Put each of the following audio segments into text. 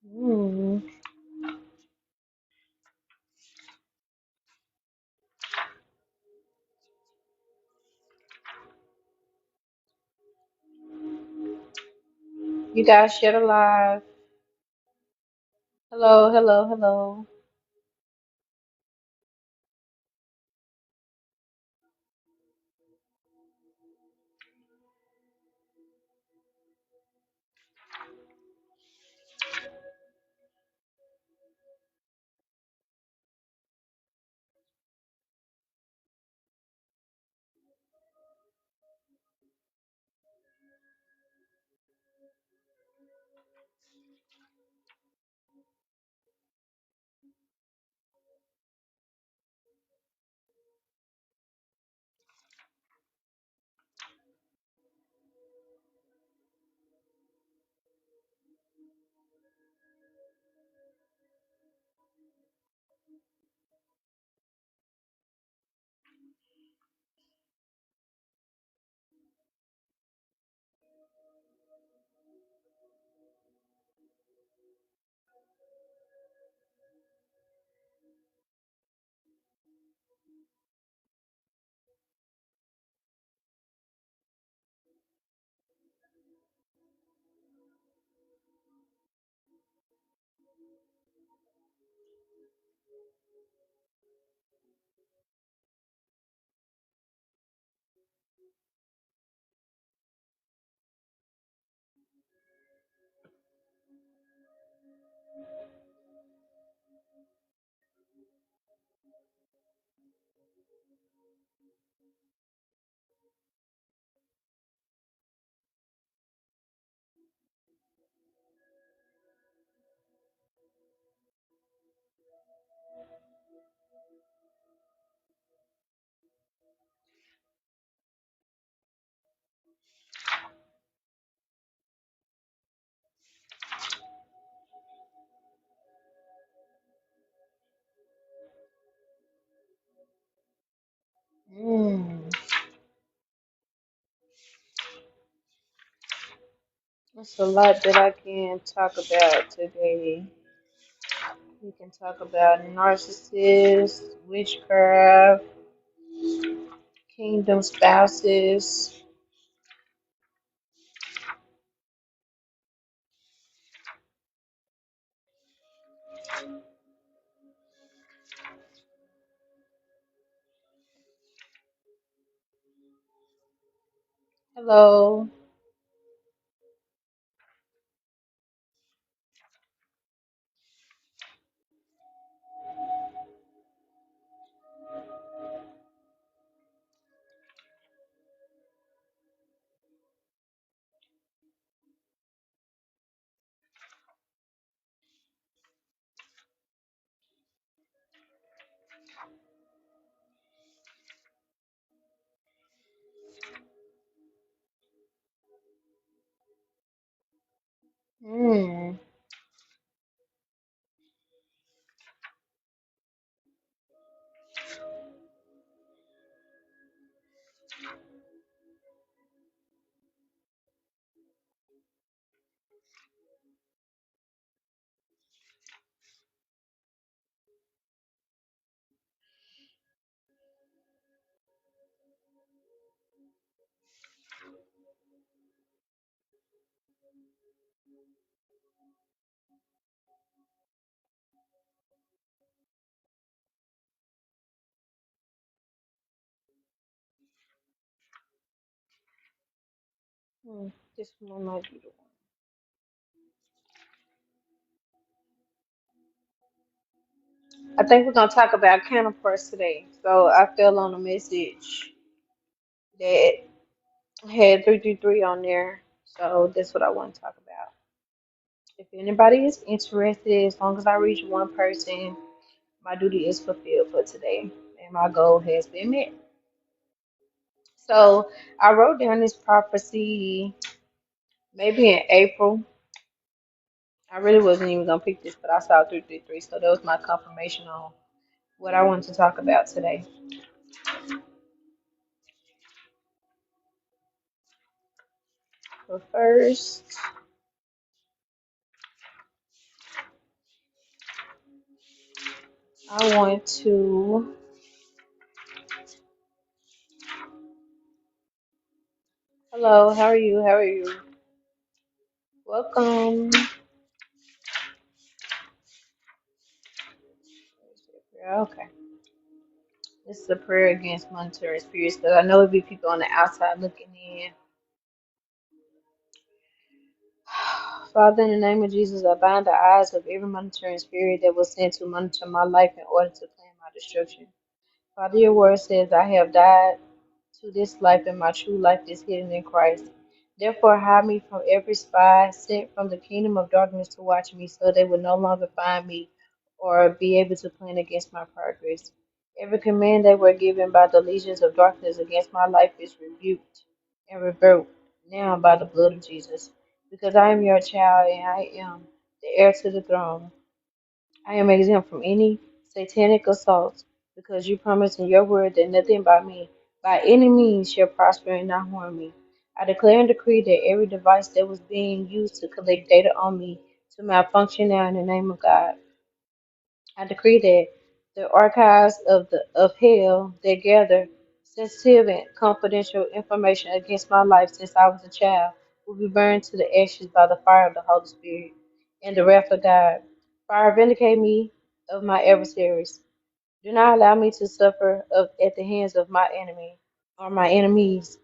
Mm. You guys share the live. Hello, hello, hello. Mm. There's a lot that I can talk about today. We can talk about narcissists, witchcraft, kingdom spouses. Hello. Mm. Mm. This one might be the one. I think we're gonna talk about counterparts today. So I fell on a message that had 333 on there. So that's what I want to talk about. If anybody is interested, as long as I reach one person, my duty is fulfilled for today, and my goal has been met. So I wrote down this prophecy maybe in April. I really wasn't even gonna pick this, but I saw 333, so that was my confirmation on what I wanted to talk about today. But first, I want to. Hello, how are you? How are you? Welcome. Okay. This is a prayer against monitoring spirits because I know it'd be people on the outside looking in. Father, in the name of Jesus, I bind the eyes of every monitoring spirit that was sent to monitor my life in order to plan my destruction. Father, your word says, I have died to this life, and my true life is hidden in Christ. Therefore, hide me from every spy sent from the kingdom of darkness to watch me, so they will no longer find me or be able to plan against my progress. Every command they were given by the legions of darkness against my life is rebuked and revoked now by the blood of Jesus. Because I am your child and I am the heir to the throne. I am exempt from any satanic assaults, because you promised in your word that nothing by me, by any means, shall prosper and not harm me. I declare and decree that every device that was being used to collect data on me to malfunction now in the name of God. I decree that the archives of hell that gather sensitive and confidential information against my life since I was a child will be burned to the ashes by the fire of the Holy Spirit and the wrath of God. Fire, vindicate me of my adversaries. Do not allow me to suffer at the hands of my enemy or my enemies,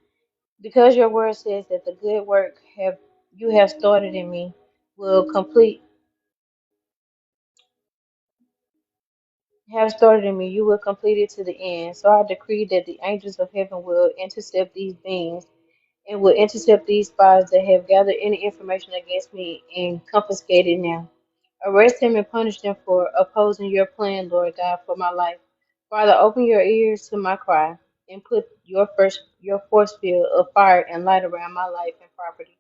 because your word says that the good work you have started in me will complete have started in me, you will complete it to the end. So I decree that the angels of heaven will intercept these beings and will intercept these spies that have gathered any information against me and confiscate it now. Arrest them and punish them for opposing your plan, Lord God, for my life. Father, open your ears to my cry and put your force field of fire and light around my life and property.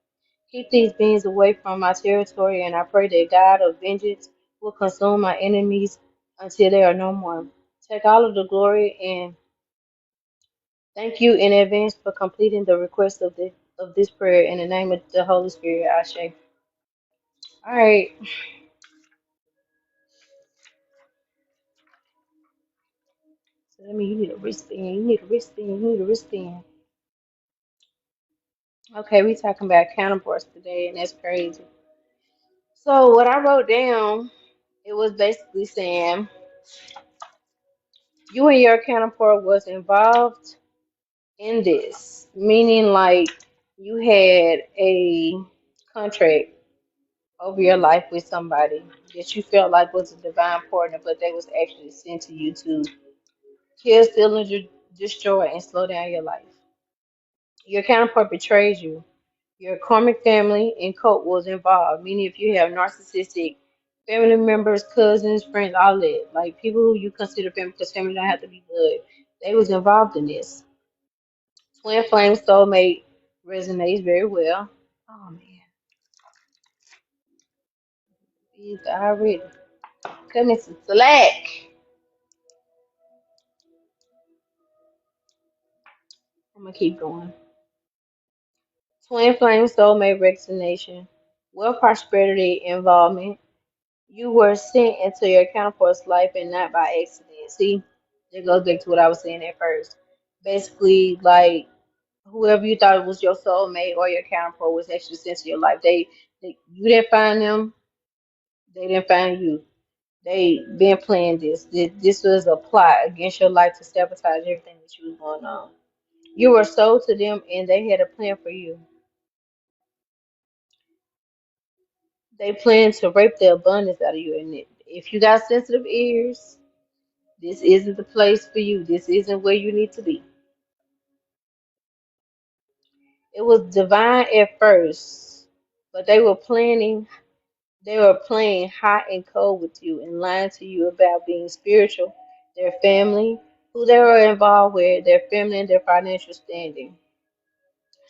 Keep these beings away from my territory, and I pray that God of vengeance will consume my enemies until they are no more. Take all of the glory and thank you in advance for completing the request of this prayer in the name of the Holy Spirit. Ashe. All right. So that means you need a wristband. You need a wristband. You need a wristband. Okay, we talking about counterparts today, and that's crazy. So what I wrote down, it was basically saying you and your counterpart was involved in this, meaning like you had a contract over your life with somebody that you felt like was a divine partner, but they was actually sent to you to kill, steal, and destroy and slow down your life. Your counterpart betrays you. Your karmic family and cult was involved, meaning if you have narcissistic family members, cousins, friends, all that, like people who you consider family, because family don't have to be blood, they was involved in this. Twin flame soulmate resonates very well. Oh man, he's already coming to slack. I'm gonna keep going. Twin flame soulmate resonation, wealth, prosperity, involvement. You were sent into your counterpart's life and not by accident. See, it goes back to what I was saying at first. Basically, like whoever you thought was your soulmate or your counterpart was actually sent to your life. You didn't find them. They didn't find you. They been playing this. This was a plot against your life to sabotage everything that you was going on. You were sold to them, and they had a plan for you. They planned to rape the abundance out of you. And if you got sensitive ears, this isn't the place for you. This isn't where you need to be. It was divine at first, but they were playing hot and cold with you and lying to you about being spiritual, their family, who they were involved with, their family and their financial standing.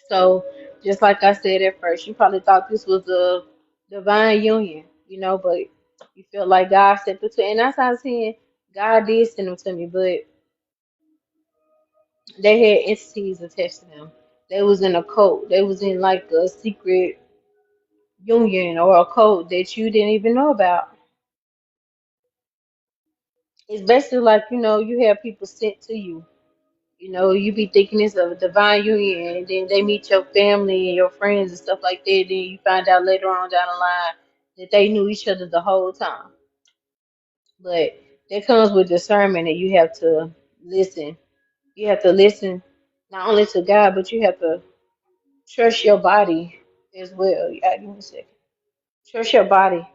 So just like I said at first, you probably thought this was a divine union, but you felt like God sent them to, and that's how I'm saying God did send them to me, but they had entities attached to them. They was in a cult. They was in like a secret union or a cult that you didn't even know about. It's basically like, you have people sent to you. You be thinking it's a divine union, and then they meet your family and your friends and stuff like that. Then you find out later on down the line that they knew each other the whole time. But that comes with discernment, and you have to listen. You have to listen not only to God, but you have to trust your body as well. Yeah, give me a second. Trust your body.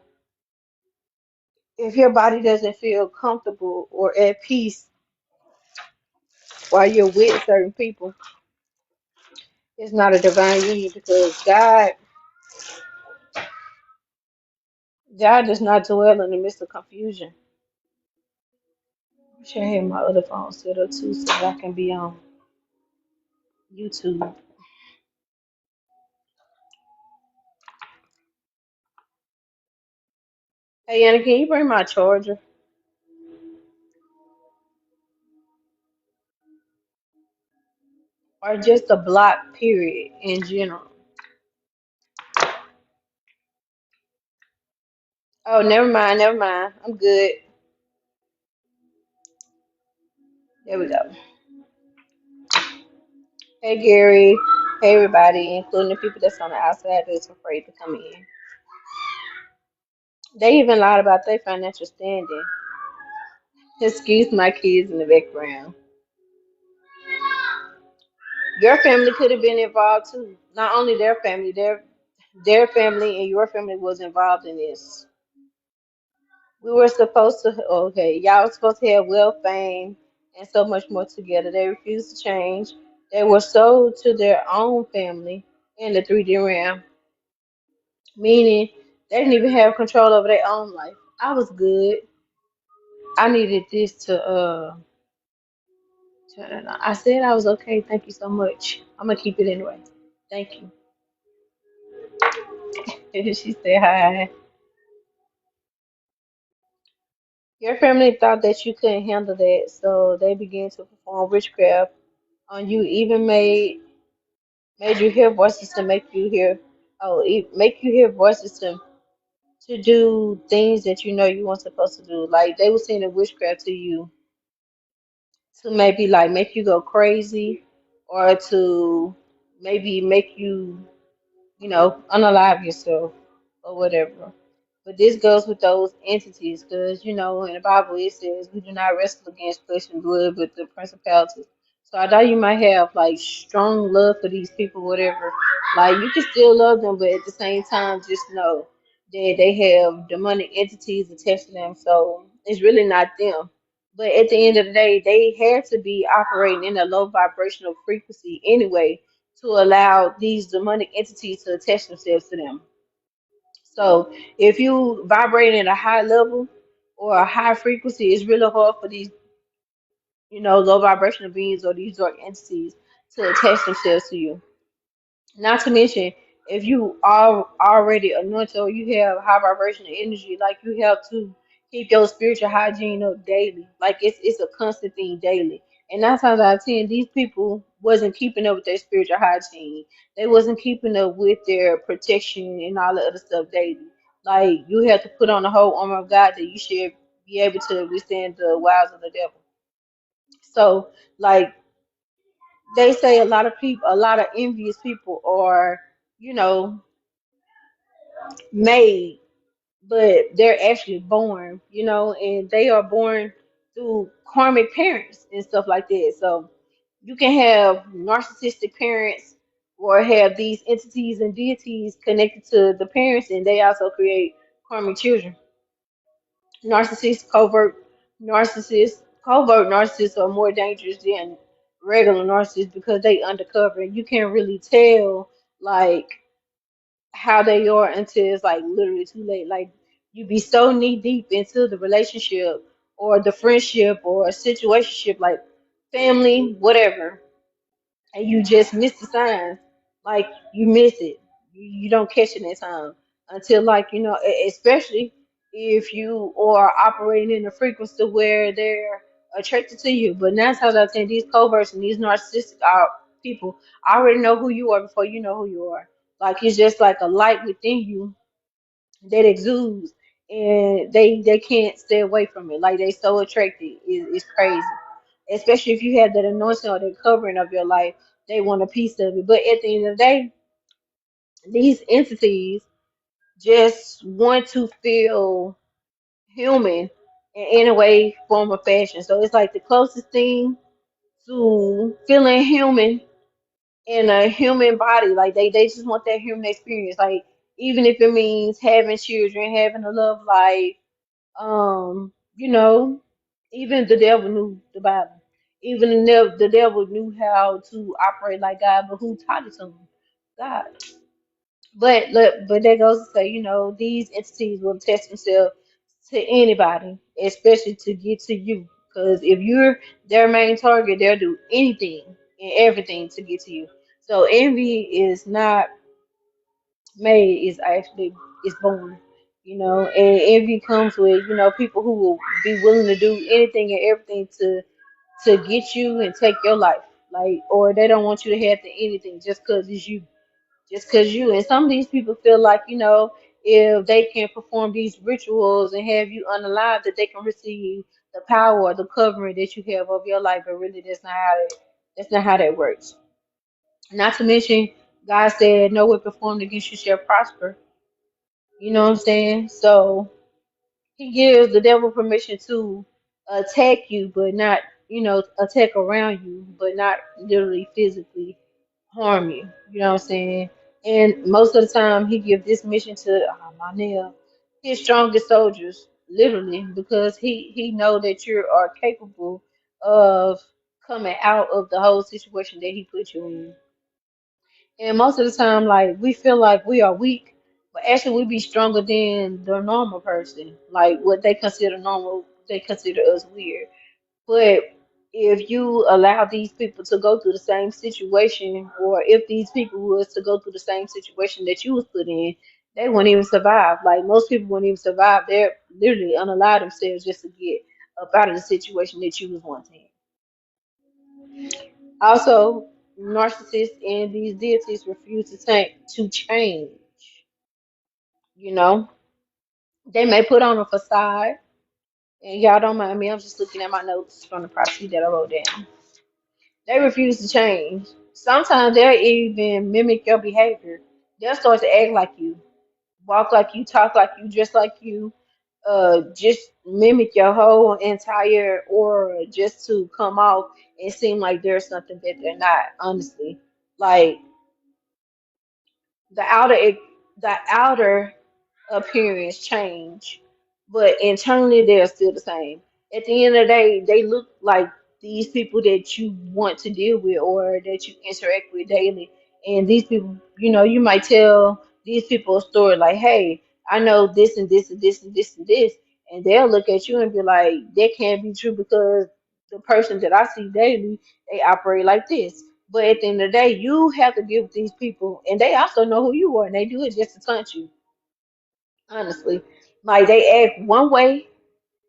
If your body doesn't feel comfortable or at peace while you're with certain people, it's not a divine union because God does not dwell in the midst of confusion. I should have my other phone set up too so that I can be on YouTube. Hey Anna, can you bring my charger? Or just a block period in general? Oh, never mind, never mind. I'm good. There we go. Hey Gary. Hey everybody, including the people that's on the outside that's afraid to come in. They even lied about their financial standing. Excuse my kids in the background. Your family could have been involved too. Not only their family, their family and your family was involved in this. We were supposed to, okay, y'all were supposed to have wealth, fame, and so much more together. They refused to change. They were sold to their own family in the 3D realm, meaning they didn't even have control over their own life. I was good. I needed this I said I was okay. Thank you so much. I'm gonna keep it anyway. Thank you. She said hi. Your family thought that you couldn't handle that, so they began to perform witchcraft on you. Even made you hear voices to make you hear. Make you hear voices to do things that you know you weren't supposed to do. Like they were saying witchcraft to you to maybe like make you go crazy, or to maybe make you unalive yourself or whatever. But this goes with those entities because, in the Bible it says we do not wrestle against flesh and blood, but the principalities. So I know you might have like strong love for these people, whatever. Like you can still love them, but at the same time, just know that they have demonic entities attached to them. So it's really not them. But at the end of the day, they had to be operating in a low vibrational frequency anyway to allow these demonic entities to attach themselves to them. So if you vibrate at a high level or a high frequency, it's really hard for these, low vibrational beings or these dark entities to attach themselves to you. Not to mention, if you are already anointed or you have high vibrational energy, like you have to keep your spiritual hygiene up daily. Like it's a constant thing daily. And 9 times out of 10, these people wasn't keeping up with their spiritual hygiene. They wasn't keeping up with their protection and all the other stuff daily. Like you have to put on the whole armor of God that you should be able to withstand the wiles of the devil. So like they say a lot of envious people are, you know, made, but they're actually born, and they are born through karmic parents and stuff like that. So you can have narcissistic parents or have these entities and deities connected to the parents, and they also create karmic children. Narcissists, covert narcissists are more dangerous than regular narcissists because they undercover and you can't really tell like how they are until it's like literally too late. Like you be so knee deep into the relationship or the friendship or a situationship, like family, whatever, and you just miss the signs. Like you miss it. You don't catch it in time until like especially if you are operating in a frequency where they're attracted to you. But 9 times out of 10, these coverts and these narcissists are. people. I already know who you are before you know who you are. Like it's just like a light within you that exudes, and they can't stay away from it. Like they so attracted. It's crazy. Especially if you have that anointing or that covering of your life, they want a piece of it. But at the end of the day, these entities just want to feel human in any way, form, or fashion. So it's like the closest thing to feeling human in a human body. Like they just want that human experience. Like even if it means having children, having a love life, you know, even the devil knew the Bible. Even the devil knew how to operate like God, but who taught it to him? God. But look, but that goes to say, these entities will test themselves to anybody, especially to get to you. Because if you're their main target, they'll do anything and everything to get to you. So envy is not made, is actually is born. And envy comes with, people who will be willing to do anything and everything to get you and take your life. Like, or they don't want you to have to anything just because it's you, just because you. And some of these people feel like, if they can perform these rituals and have you unalive, that they can receive the power or the covering that you have of your life. But really, that's not how that works. Not to mention, God said, "No weapon formed against you shall prosper." You know what I'm saying? So He gives the devil permission to attack you, but not, attack around you, but not literally physically harm you. You know what I'm saying? And most of the time, he gives this mission to my nail, his strongest soldiers, literally, because he know that you are capable of coming out of the whole situation that he put you in. And most of the time, like we feel like we are weak, but actually we be stronger than the normal person. Like what they consider normal, they consider us weird. But if you allow these people to go through the same situation, or if these people was to go through the same situation that you was put in, they wouldn't even survive. Like most people wouldn't even survive. They're literally unalive themselves just to get up out of the situation that you was once in. Also, narcissists and these deities refuse to change. You know, they may put on a facade, and y'all don't mind me. I'm just looking at my notes from the prophecy that I wrote down. They refuse to change. Sometimes they'll even mimic your behavior. They'll start to act like you, walk like you, talk like you, dress like you, just mimic your whole entire aura just to come off and seem like there's something that they're not, honestly. Like the outer appearance change, but internally they're still the same. At the end of the day, they look like these people that you want to deal with or that you interact with daily. And these people, you might tell these people a story like, hey, I know this and this and this and this and this. And they'll look at you and be like, that can't be true because the person that I see daily, they operate like this. But at the end of the day, you have to give these people, and they also know who you are, and they do it just to taunt you, honestly. Like they act one way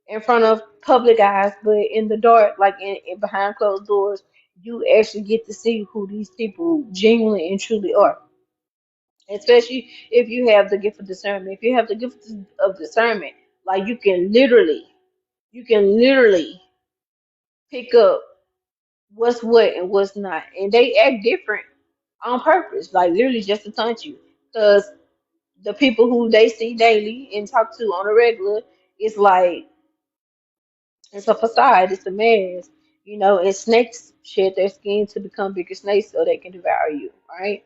in front of public eyes, but in the dark, like in behind closed doors, you actually get to see who these people genuinely and truly are. Especially if you have the gift of discernment. If you have the gift of discernment, like you can literally pick up what's what and what's not, and they act different on purpose, like literally just to taunt you. Because the people who they see daily and talk to on a regular, it's like it's a facade, it's a mask, and snakes shed their skin to become bigger snakes so they can devour you, right?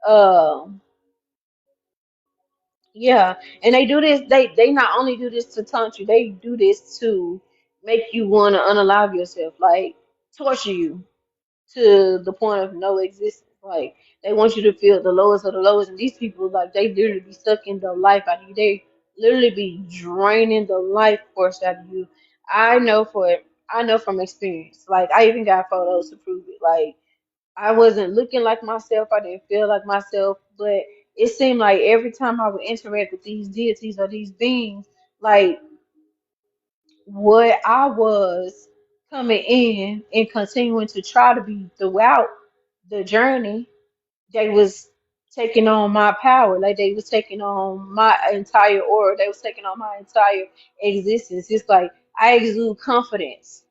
Um, yeah, and they do this, they not only do this to taunt you, they do this to make you want to unalive yourself, like torture you to the point of no existence. Like they want you to feel the lowest of the lowest, and these people like they literally be sucking the life out of you. They literally be draining the life force out of you. I know for I know from experience. Like I even got photos to prove it. Like I wasn't looking like myself. I didn't feel like myself, but it seemed like every time I would interact with these deities or these beings, like what I was coming in and continuing to try to be throughout the journey, they was taking on my power, like they was taking on my entire aura, they was taking on my entire existence. It's like I exude confidence,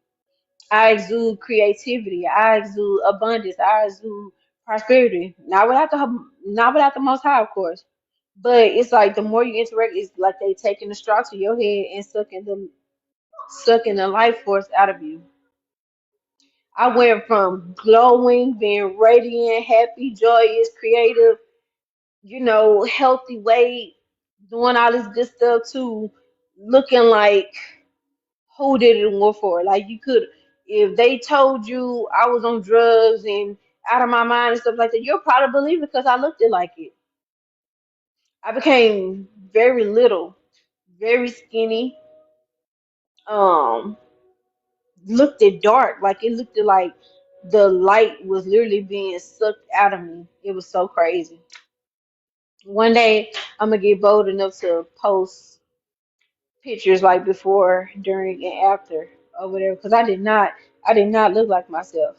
I exude creativity, I exude abundance, I exude prosperity. Not without the Most High, of course, but it's like the more you interact, it's like they taking the straw to your head and sucking the life force out of you. I went from glowing, being radiant, happy, joyous, creative, healthy weight, doing all this good stuff to looking like who did it work for? Like you could, if they told you I was on drugs and out of my mind and stuff like that, you'll probably believe it because I looked it like it. I became very little, very skinny. Um, Looked it dark, like it looked like the light was literally being sucked out of me. It was so crazy. One day I'm gonna get bold enough to post pictures like before, during, and after or whatever, because I did not look like myself.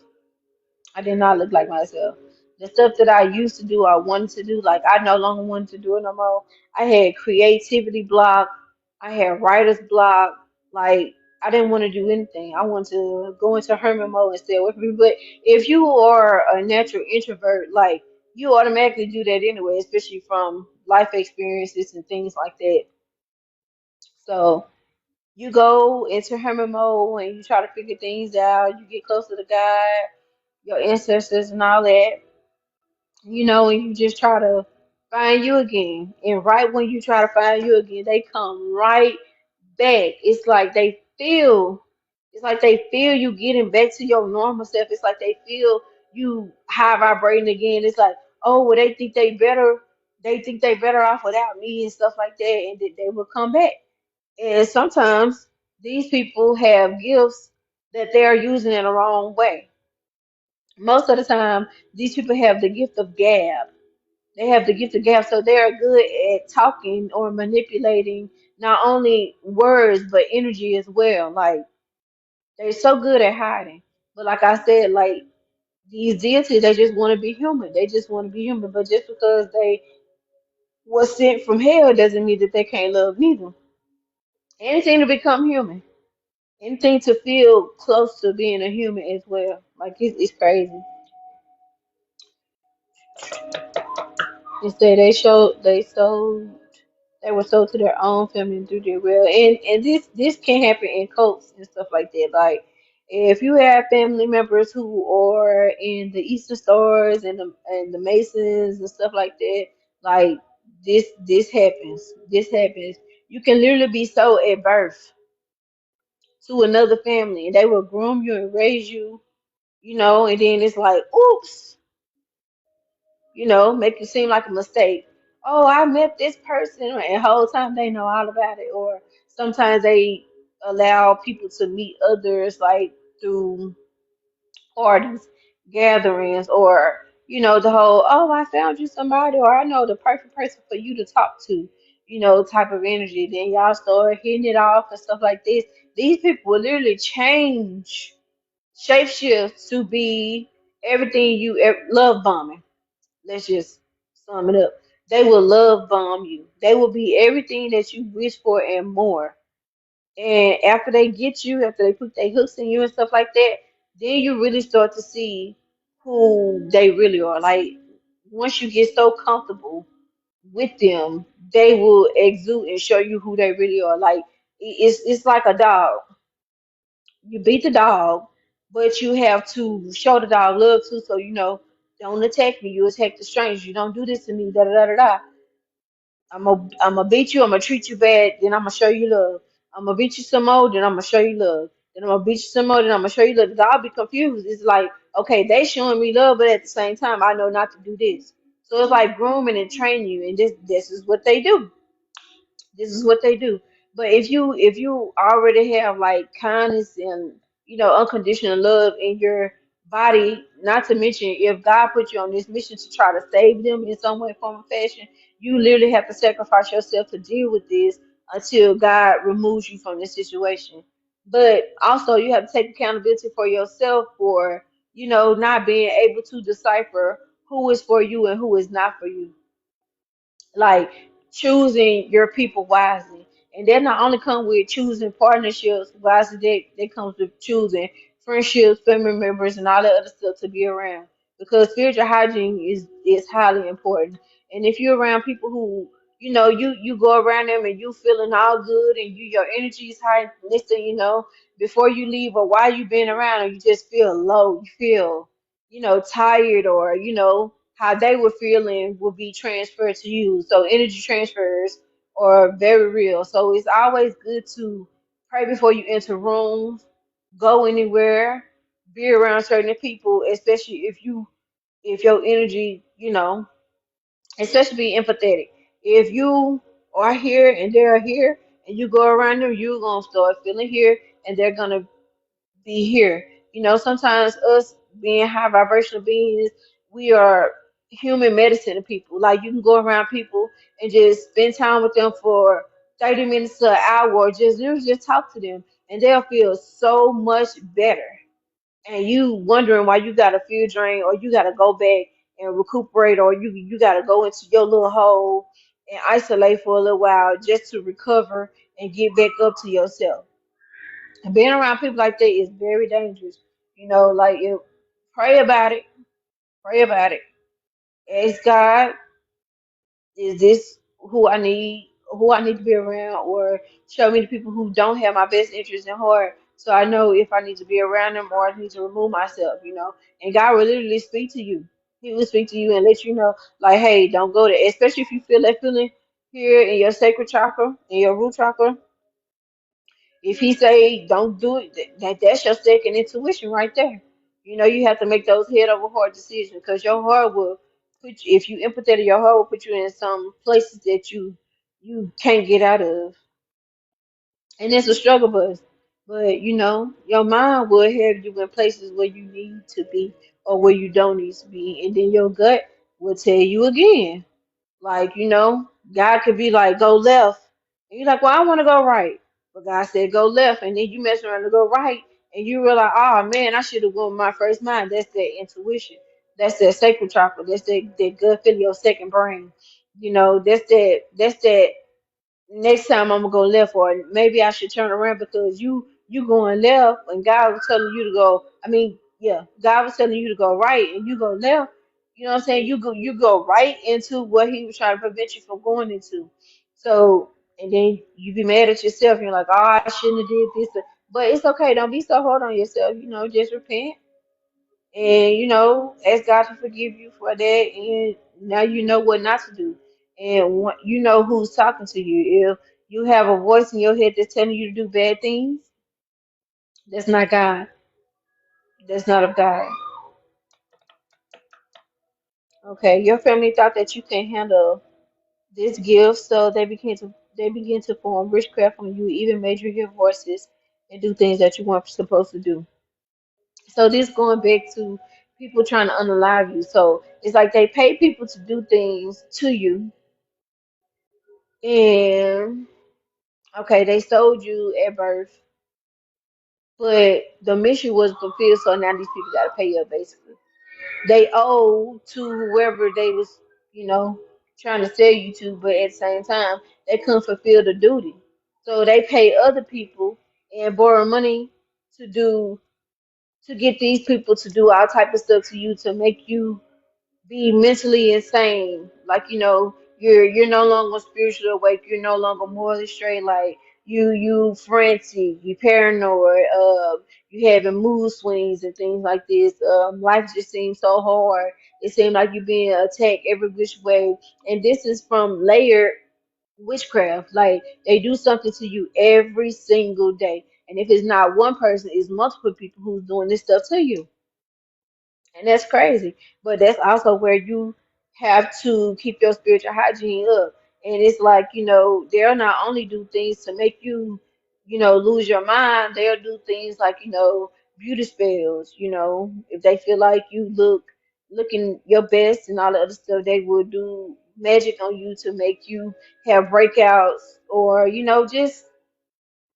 I did not look like myself. The stuff that I used to do, I wanted to do, like I no longer wanted to do it no more. I had creativity block. I had writer's block. Like I didn't want to do anything. I wanted to go into hermit mode and stay away from people. But if you are a natural introvert, like you automatically do that anyway, especially from life experiences and things like that. So you go into hermit mode and you try to figure things out. You get closer to God, your ancestors, and all that, and you just try to find you again. And right when you try to find you again, they come right back. It's like they feel you getting back to your normal self. It's like they feel you high vibrating again. It's like, oh, well, they think they better off without me and stuff like that, and they will come back. And sometimes these people have gifts that they are using in the wrong way. Most of the time, these people have the gift of gab. They have the gift of gab, so they're good at talking or manipulating not only words but energy as well. Like they're so good at hiding. But like I said, like these deities, they just want to be human. They just want to be human. But just because they was sent from hell doesn't mean that they can't love neither. Anything to become human. Anything to feel close to being a human as well. Like it's crazy. Instead, they were sold to their own family and through their will. And this can happen in cults and stuff like that. Like if you have family members who are in the Eastern Stars and the Masons and stuff like that, like this happens. This happens. You can literally be sold at birth to another family, and they will groom you and raise you, and then it's like, oops, make it seem like a mistake. Oh, I met this person, and the whole time they know all about it. Or sometimes they allow people to meet others, like through parties, gatherings, or the whole, oh, I found you somebody, or I know the perfect person for you to talk to, type of energy. Then y'all start hitting it off and stuff like this. These people will literally change, shapeshift to be everything love bombing. Let's just sum it up. They will love bomb you. They will be everything that you wish for and more. And after they get you, after they put their hooks in you and stuff like that, then you really start to see who they really are. Like once you get so comfortable with them, they will exude and show you who they really are. Like it's like a dog. You beat the dog, but you have to show the dog love too. So don't attack me. You attack the stranger. You don't do this to me. Da da da da da. I'm gonna beat you. I'm gonna treat you bad. Then I'm gonna show you love. I'm gonna beat you some more. Then I'm gonna show you love. Then I'm gonna beat you some more. Then I'm gonna show you love. I'll be confused. It's like, okay, they showing me love, but at the same time, I know not to do this. So it's like grooming and training you, and this is what they do. This is what they do. But if you already have like kindness and unconditional love in your body, not to mention if God put you on this mission to try to save them in some way, form, or fashion, you literally have to sacrifice yourself to deal with this until God removes you from this situation. But also you have to take accountability for yourself for not being able to decipher who is for you and who is not for you, like choosing your people wisely. And that not only come with choosing partnerships wisely, that comes with choosing friendships, family members, and all that other stuff to be around. Because spiritual hygiene is highly important. And if you're around people who, you go around them and you feeling all good and your energy is high, listen, before you leave or while you been around, or you just feel low, you feel, tired, or how they were feeling will be transferred to you. So energy transfers are very real. So it's always good to pray before you enter rooms, go anywhere, be around certain people, especially if your energy, especially be empathetic. If you are here and they're here and you go around them, you're gonna start feeling here and they're gonna be here. Sometimes us being high vibrational beings, we are human medicine to people. Like you can go around people and just spend time with them for 30 minutes to an hour, or just talk to them, and they'll feel so much better. And you wondering why you got to feel drained, or you got to go back and recuperate, or you got to go into your little hole and isolate for a little while just to recover and get back up to yourself. And being around people like that is very dangerous. Like pray about it. Pray about it. Ask God, is this who I need to be around, or show me the people who don't have my best interest in heart, so I know if I need to be around them or I need to remove myself. And God will literally speak to you. He will speak to you and let you know, like, hey, don't go there. Especially if you feel that feeling here in your sacral chakra, in your root chakra. If he say don't do it, that's your second intuition right there. You have to make those head over heart decisions, because your heart will put you, if you empathetic, your heart will put you in some places that you can't get out of, and it's a struggle bus. But your mind will have you in places where you need to be or where you don't need to be, and then your gut will tell you again. Like, God could be like, go left. And you're like, well, I want to go right. But God said, go left. And then you mess around to go right. And you realize, oh, man, I should have gone with my first mind. That's that intuition. That's that sacral chakra. That's that gut feeling, your second brain. That's that next time I'm gonna go left, or maybe I should turn around because you going left and God was telling you to go. I mean, yeah, God was telling you to go right and you go left. You know what I'm saying? You go right into what He was trying to prevent you from going into. So, and then you be mad at yourself. You're like, oh, I shouldn't have did this, but it's okay. Don't be so hard on yourself. Just repent and ask God to forgive you for that, and now you know what not to do, and you know who's talking to you. If you have a voice in your head that's telling you to do bad things, that's not God. That's not of God. Okay, your family thought that you can't handle this gift, so they begin to form witchcraft on you, even made you hear voices and do things that you weren't supposed to do. So this going back to people trying to unalive you. So it's like they pay people to do things to you. And okay, they sold you at birth, but the mission was fulfilled, so now these people gotta pay up basically. They owe to whoever they was, you know, trying to sell you to, but at the same time, they couldn't fulfill the duty. So they pay other people and borrow money to do to get these people to do all type of stuff to you to make you be mentally insane. Like, you're no longer spiritually awake. You're no longer morally straight. Like you frantic, you paranoid. You having mood swings and things like this. Life just seems so hard. It seems like you're being attacked every which way. And this is from layered witchcraft. Like they do something to you every single day. And if it's not one person, it's multiple people who's doing this stuff to you, and that's crazy. But that's also where you have to keep your spiritual hygiene up. And it's like, they'll not only do things to make you, lose your mind, they'll do things like, beauty spells, if they feel like you looking your best and all the other stuff, they will do magic on you to make you have breakouts, or, just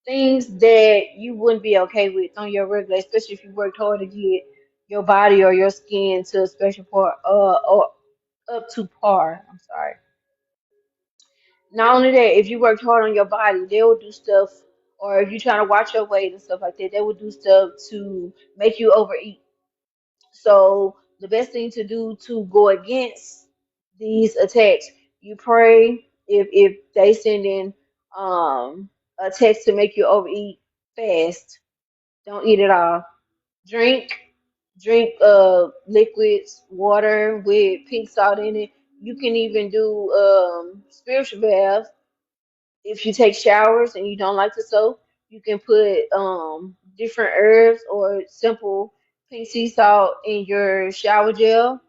things that you wouldn't be okay with on your regular, especially if you worked hard to get. your body or your skin to a special part, or up to par. I'm sorry. Not only that, if you worked hard on your body, they will do stuff, or if you're trying to watch your weight and stuff like that, they will do stuff to make you overeat. So the best thing to do to go against these attacks, you pray. If they send in a text to make you overeat, fast. Don't eat it all. Drink, drink liquids, water with pink salt in it. You can even do spiritual baths. If you take showers and you don't like to soak, you can put different herbs or simple pink sea salt in your shower gel,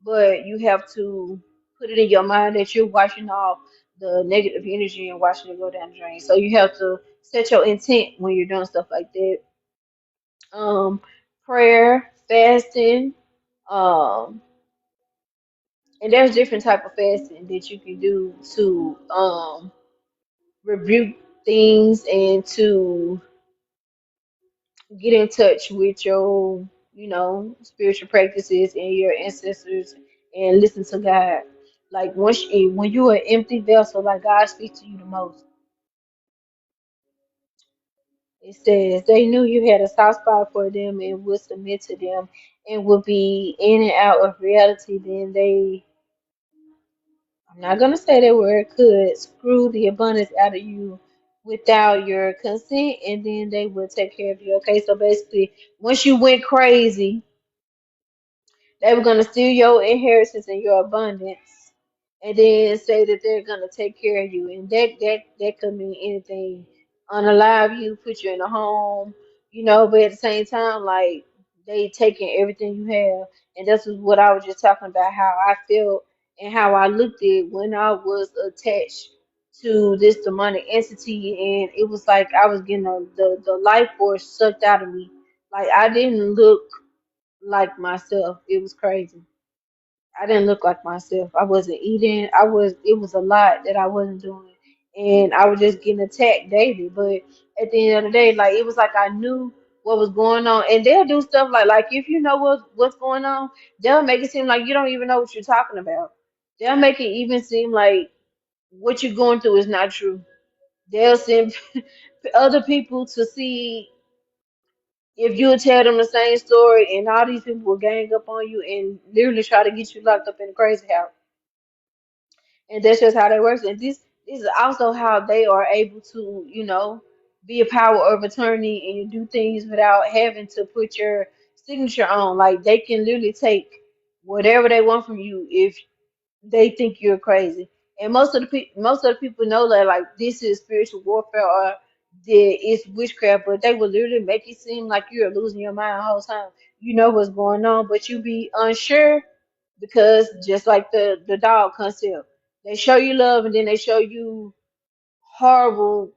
but you have to put it in your mind that you're washing off the negative energy and watching it go down the drain. So you have to set your intent when you're doing stuff like that. Um, prayer, fasting, um, and there's different type of fasting that you can do to rebuke things and to get in touch with your, spiritual practices and your ancestors and listen to God. Like when you're an empty vessel, like God speaks to you the most. It says they knew you had a soft spot for them and would submit to them and would be in and out of reality. Then I'm not gonna say that word, could screw the abundance out of you without your consent, and then they would take care of you. Okay, so basically, once you went crazy, they were going to steal your inheritance and your abundance, and then say that they're going to take care of you. And that could mean anything. Unalive you, put you in a home, but at the same time, like they taking everything you have. And this is what I was just talking about, how I felt and how I looked at it when I was attached to this demonic entity. And it was like I was getting the life force sucked out of me. Like I didn't look like myself. It was crazy. I didn't look like myself. I wasn't eating. It was a lot that I wasn't doing. And I was just getting attacked daily. But at the end of the day, like it was like I knew what was going on. And they'll do stuff like if you know what's going on, they'll make it seem like you don't even know what you're talking about. They'll make it even seem like what you're going through is not true. They'll send other people to see if you would tell them the same story, and all these people will gang up on you and literally try to get you locked up in a crazy house. And that's just how that works. And this is also how they are able to, be a power of attorney and do things without having to put your signature on. Like they can literally take whatever they want from you if they think you're crazy. And most of the people know that like this is spiritual warfare or that it's witchcraft, but they will literally make it seem like you're losing your mind the whole time. You know what's going on, but you be unsure because just like the dog concept, they show you love and then they show you horrible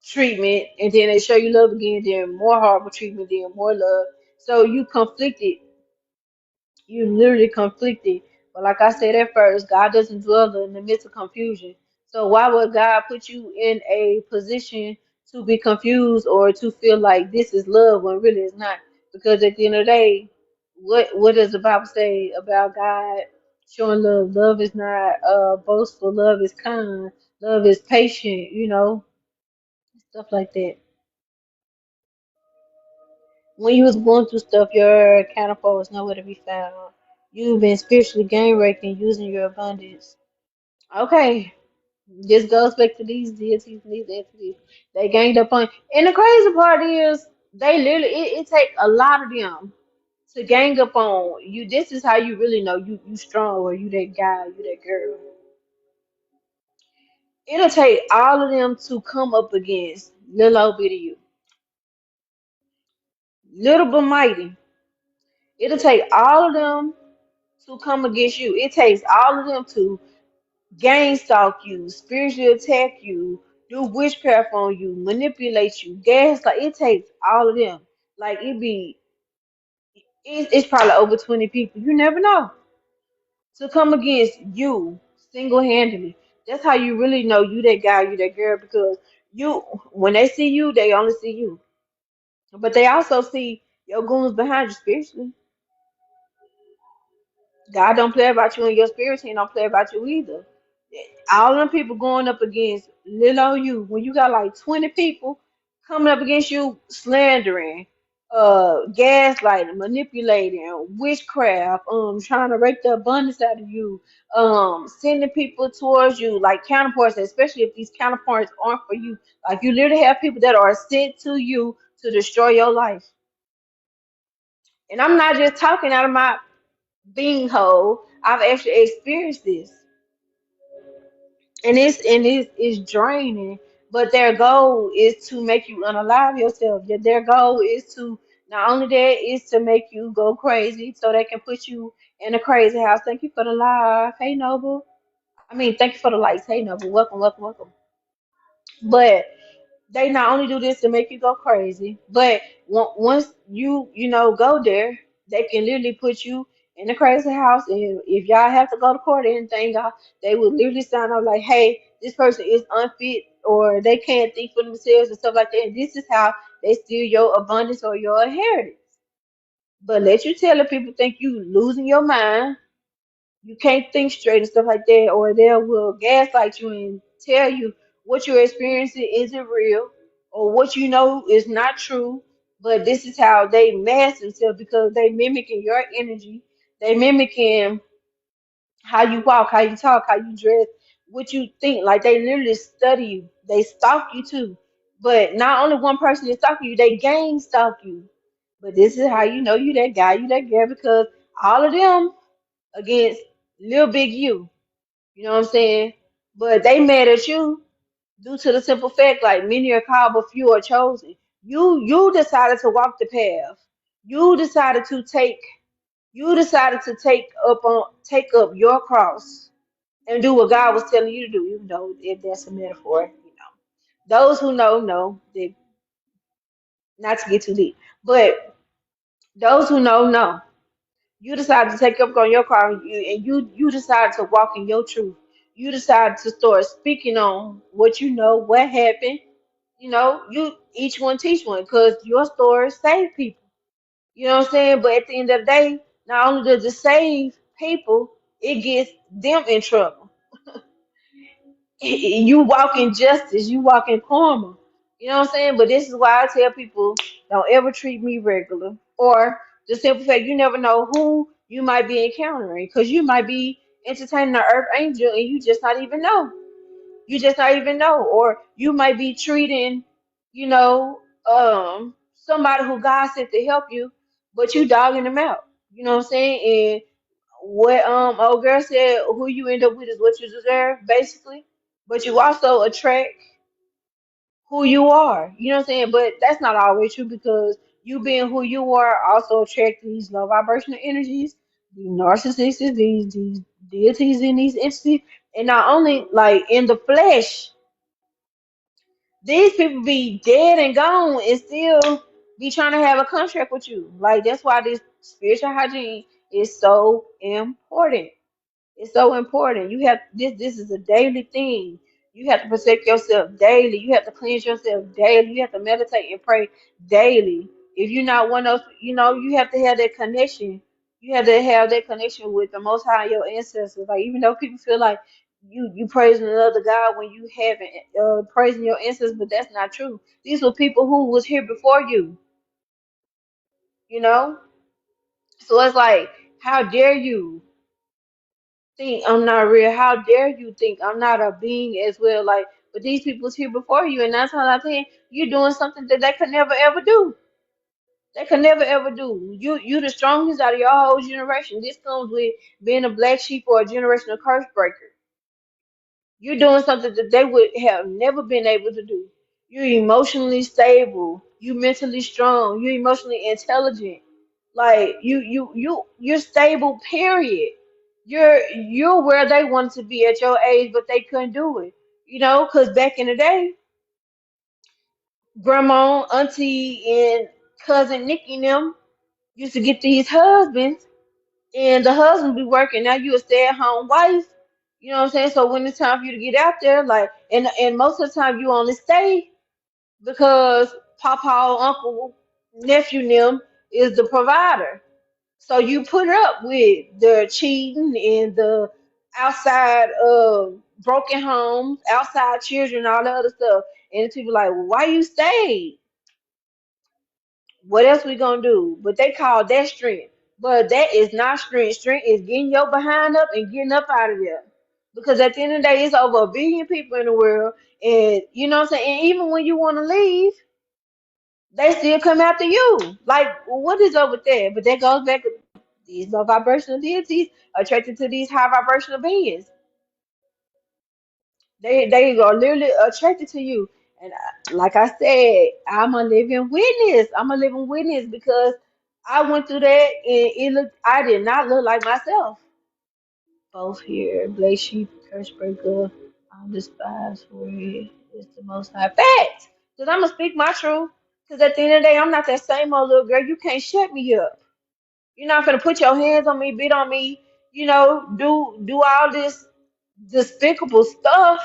treatment, and then they show you love again, then more horrible treatment, then more love. So you conflicted, you literally conflicted. But like I said at first, God doesn't dwell in the midst of confusion. So why would God put you in a position to be confused or to feel like this is love when really it's not? Because at the end of the day, what does the Bible say about God showing love? Love is not boastful. Love is kind. Love is patient. Stuff like that. When you was going through stuff, your counterpart was nowhere to be found. You've been spiritually game raking using your abundance. Okay, this goes back to these deities and these entities. They ganged up on. And the crazy part is, they literally it take a lot of them to gang up on you. This is how you really know you strong or you that guy, you that girl. It'll take all of them to come up against little old bit of you, little but mighty. It'll take all of them to come against you. It takes all of them to gang stalk you, spiritually attack you, do witchcraft on you, manipulate you, gaslight. It takes all of them. Like it's probably over 20 people. You never know to come against you single handedly. That's how you really know you that guy, you that girl, because you when they see you, they only see you, but they also see. Your goons behind you spiritually. God don't play about you and your spirit team don't play about you either. All them people going up against little old you, when you got like 20 people coming up against you slandering, gaslighting, manipulating, witchcraft, trying to rape the abundance out of you, sending people towards you like counterparts, especially if these counterparts aren't for you. Like you literally have people that are sent to you to destroy your life. And I'm not just talking out of my being whole. I've actually experienced this, and it's draining. But their goal is to make you unalive yourself. Their goal is to not only that is to make you go crazy, so they can put you in a crazy house. Thank you for the live, hey Noble. I mean, thank you for the likes, hey Noble. Welcome, welcome, welcome. But they not only do this to make you go crazy, but once you go there, they can literally put you in a crazy house, and if y'all have to go to court or anything, they will literally sign up like, hey, this person is unfit or they can't think for themselves and stuff like that. And this is how they steal your abundance or your inheritance. But let you tell the people think you losing your mind, you can't think straight and stuff like that, or they will gaslight you and tell you what you're experiencing isn't real, or what you know is not true. But this is how they mask themselves because they mimicking your energy, they mimicking how you walk, how you talk, how you dress, what you think. Like they literally study you, they stalk you too. But not only one person is stalking you, they gang stalk you. But this is how you know you that guy, you that girl, because all of them against Lil Big You. You know what I'm saying? But they mad at you due to the simple fact, like many are called, but few are chosen. You decided to walk the path. You decided to take. You decided to take up your cross and do what God was telling you to do. Even though if that's a metaphor, those who know that not to get too deep, but those who know. You decided to take up on your car, and you decided to walk in your truth. You decided to start speaking on what you know, what happened. You each one teach one, because your story save people. You know what I'm saying? But at the end of the day, not only does it save people, it gets them in trouble. You walk in justice, you walk in karma. You know what I'm saying? But this is why I tell people don't ever treat me regular. Or the simple fact you never know who you might be encountering. Because you might be entertaining an earth angel and you just not even know. You just not even know. Or you might be treating, you know, somebody who God sent to help you, but you dogging them out. You know what I'm saying? And what old girl said, who you end up with is what you deserve, basically. But you also attract who you are. You know what I'm saying? But that's not always true, because you being who you are also attract these low vibrational energies, these narcissists, these deities in these entities. And not only like in the flesh, these people be dead and gone and still be trying to have a contract with you. Like that's why this spiritual hygiene is so important. It's so important. You have this is a daily thing. You have to protect yourself daily. You have to cleanse yourself daily. You have to meditate and pray daily. If you're not one of, you have to have that connection. You have to have that connection with the Most High, your ancestors. Like even though people feel like you praising another God when you haven't praising your ancestors, but that's not true. These were people who was here before you. You know, so it's like, how dare you think I'm not real? How dare you think I'm not a being as well? Like, but these people's here before you, and that's how I think you're doing something that they could never ever do. They could never ever do. You the strongest out of your whole generation. This comes with being a black sheep or a generational curse breaker. You're doing something that they would have never been able to do. You're emotionally stable. You mentally strong. You're emotionally intelligent. Like you're stable. Period. You're where they wanted to be at your age, but they couldn't do it. Because back in the day, grandma, auntie, and cousin Nikki and them used to get these husbands, and the husband be working. Now you a stay-at-home wife. You know what I'm saying? So when it's time for you to get out there, like, and most of the time you only stay because papa, uncle, nephew, them is the provider. So you put up with the cheating and the outside broken homes, outside children, all the other stuff. And people like, well, why you stayed? What else we gonna do? But they call that strength. But that is not strength. Strength is getting your behind up and getting up out of there. Because at the end of the day, it's over a billion people in the world. And you know what I'm saying? And even when you want to leave, they still come after you. Like, what is up with that? But that goes back to these low vibrational deities attracted to these high vibrational beings. They are literally attracted to you. And like I said, I'm a living witness. I'm a living witness because I went through that and I did not look like myself. Both here, Black Sheep, Curse Breaker, I'm despised for it. It's the most high fact. Because I'm going to speak my truth. Because at the end of the day, I'm not that same old little girl. You can't shut me up. You're not going to put your hands on me, beat on me, do all this despicable stuff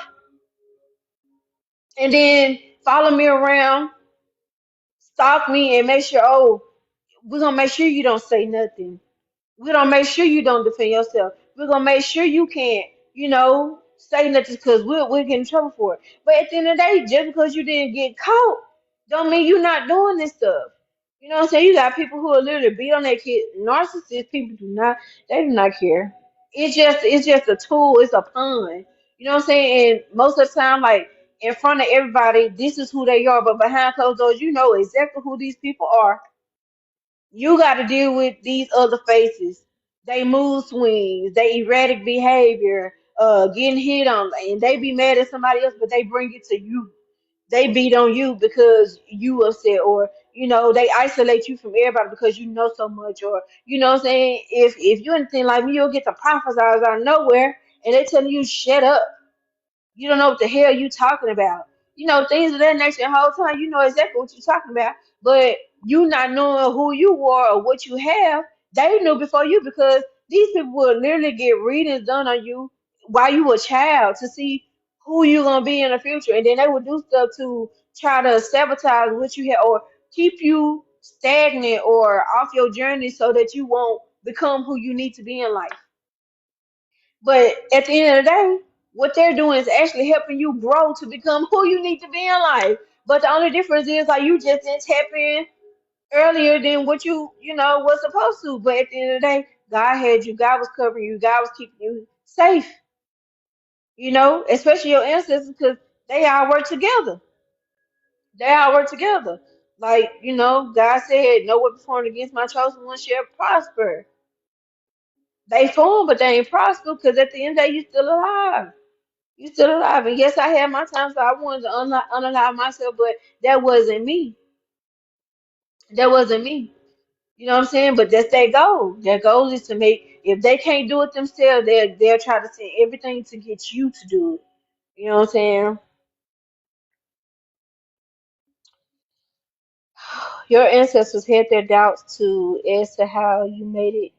and then follow me around, stalk me, and make sure, oh, we're gonna make sure you don't say nothing. We're gonna make sure you don't defend yourself. We're gonna make sure you can't, say nothing because we'll get in trouble for it. But at the end of the day, just because you didn't get caught, don't mean you're not doing this stuff. You know what I'm saying? You got people who are literally beat on their kids. Narcissist people they do not care. It's just a tool, it's a pun. You know what I'm saying? And most of the time, like in front of everybody, this is who they are, but behind closed doors, you know exactly who these people are. You got to deal with these other faces. They mood swings, they erratic behavior, getting hit on, and they be mad at somebody else, but they bring it to you. They beat on you because you upset, or they isolate you from everybody because you know so much, or what I'm saying. If you anything like me, you'll get the prophesize out of nowhere, and they telling you shut up. You don't know what the hell you talking about. Things of that nature. The whole time you know exactly what you're talking about, but you not knowing who you are or what you have, they knew before you because these people would literally get readings done on you while you were a child to see who you're gonna be in the future, and then they would do stuff to try to sabotage what you have or keep you stagnant or off your journey so that you won't become who you need to be in life. But at the end of the day, what they're doing is actually helping you grow to become who you need to be in life. But the only difference is like you just didn't tap in earlier than what you was supposed to. But at the end of the day, God had you, God was covering you, God was keeping you safe, especially your ancestors because they all work together. They all work together. Like, God said, no weapon formed against my chosen one shall prosper. They form, but they ain't prosper because at the end of the day, you still alive. You still alive. And yes, I had my times so I wanted to unalive myself, but that wasn't me. That wasn't me. You know what I'm saying? But that's their goal. Their goal is to make, if they can't do it themselves, they'll try to send everything to get you to do it. You know what I'm saying? Your ancestors had their doubts too as to how you made it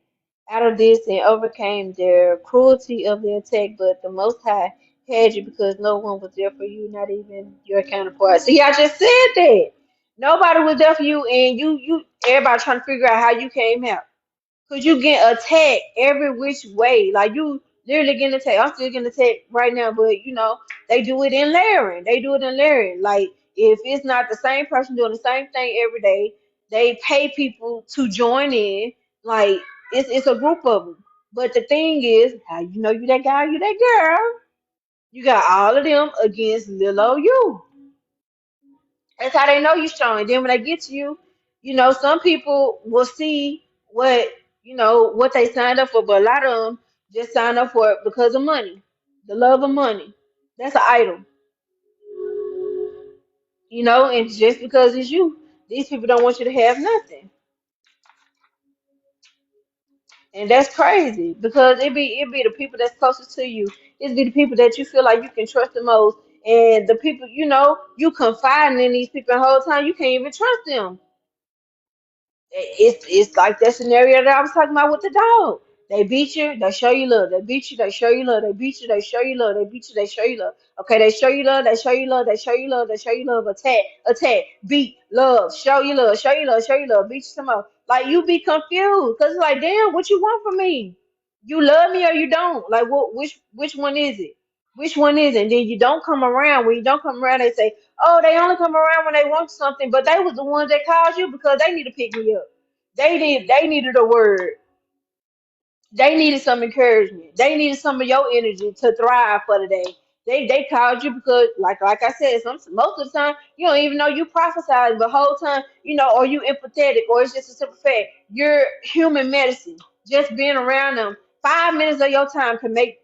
out of this and overcame their cruelty of the attack, but the Most High had you because no one was there for you, not even your counterpart. See, I just said that. Nobody was there for you, and everybody trying to figure out how you came out. Cause you get attacked every which way. Like you literally getting attacked. I'm still getting attacked right now, but they do it in layering. They do it in layering. Like if it's not the same person doing the same thing every day, they pay people to join in. Like it's a group of them. But the thing is, how you know you that guy, you that girl. You got all of them against little old you. That's how they know you're strong. And then when they get to you, some people will see what they signed up for, but a lot of them just sign up for it because of money, the love of money. That's an idol, and just because it's you, these people don't want you to have nothing. And that's crazy because it be the people that's closest to you. It be the people that you feel like you can trust the most. And the people, you confiding in these people the whole time, you can't even trust them. It's like that scenario that I was talking about with the dog. They beat you, they show you love. They beat you, they show you love. They beat you, they show you love. They beat you, they show you love. Okay, they show you love, they show you love, they show you love, they show you love. Attack, attack, beat, love, show you love, show you love, show you love, beat you some more. Like you be confused because it's like, damn, what you want from me? You love me or you don't? Like what? Which one is it? Which one is it? And then you don't come around. When you don't come around, they say, oh, they only come around when they want something. But they was the ones that called you because they need to pick me up. They needed a word. They needed some encouragement. They needed some of your energy to thrive for the day. They called you because like I said, most of the time you don't even know you prophesied, but whole time or you empathetic, or it's just a simple fact. You're human medicine. Just being around them, 5 minutes of your time can make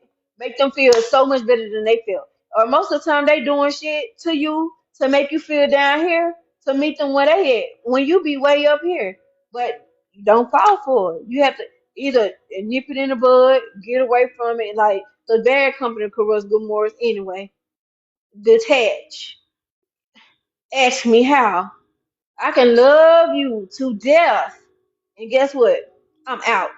them feel so much better than they feel. Or most of the time they doing shit to you to make you feel down here to meet them where they at when you be way up here. But you don't fall for it. You have to either nip it in the bud, get away from it. Like the bad company corrupts good morals anyway. Detach. Ask me how. I can love you to death. And guess what? I'm out.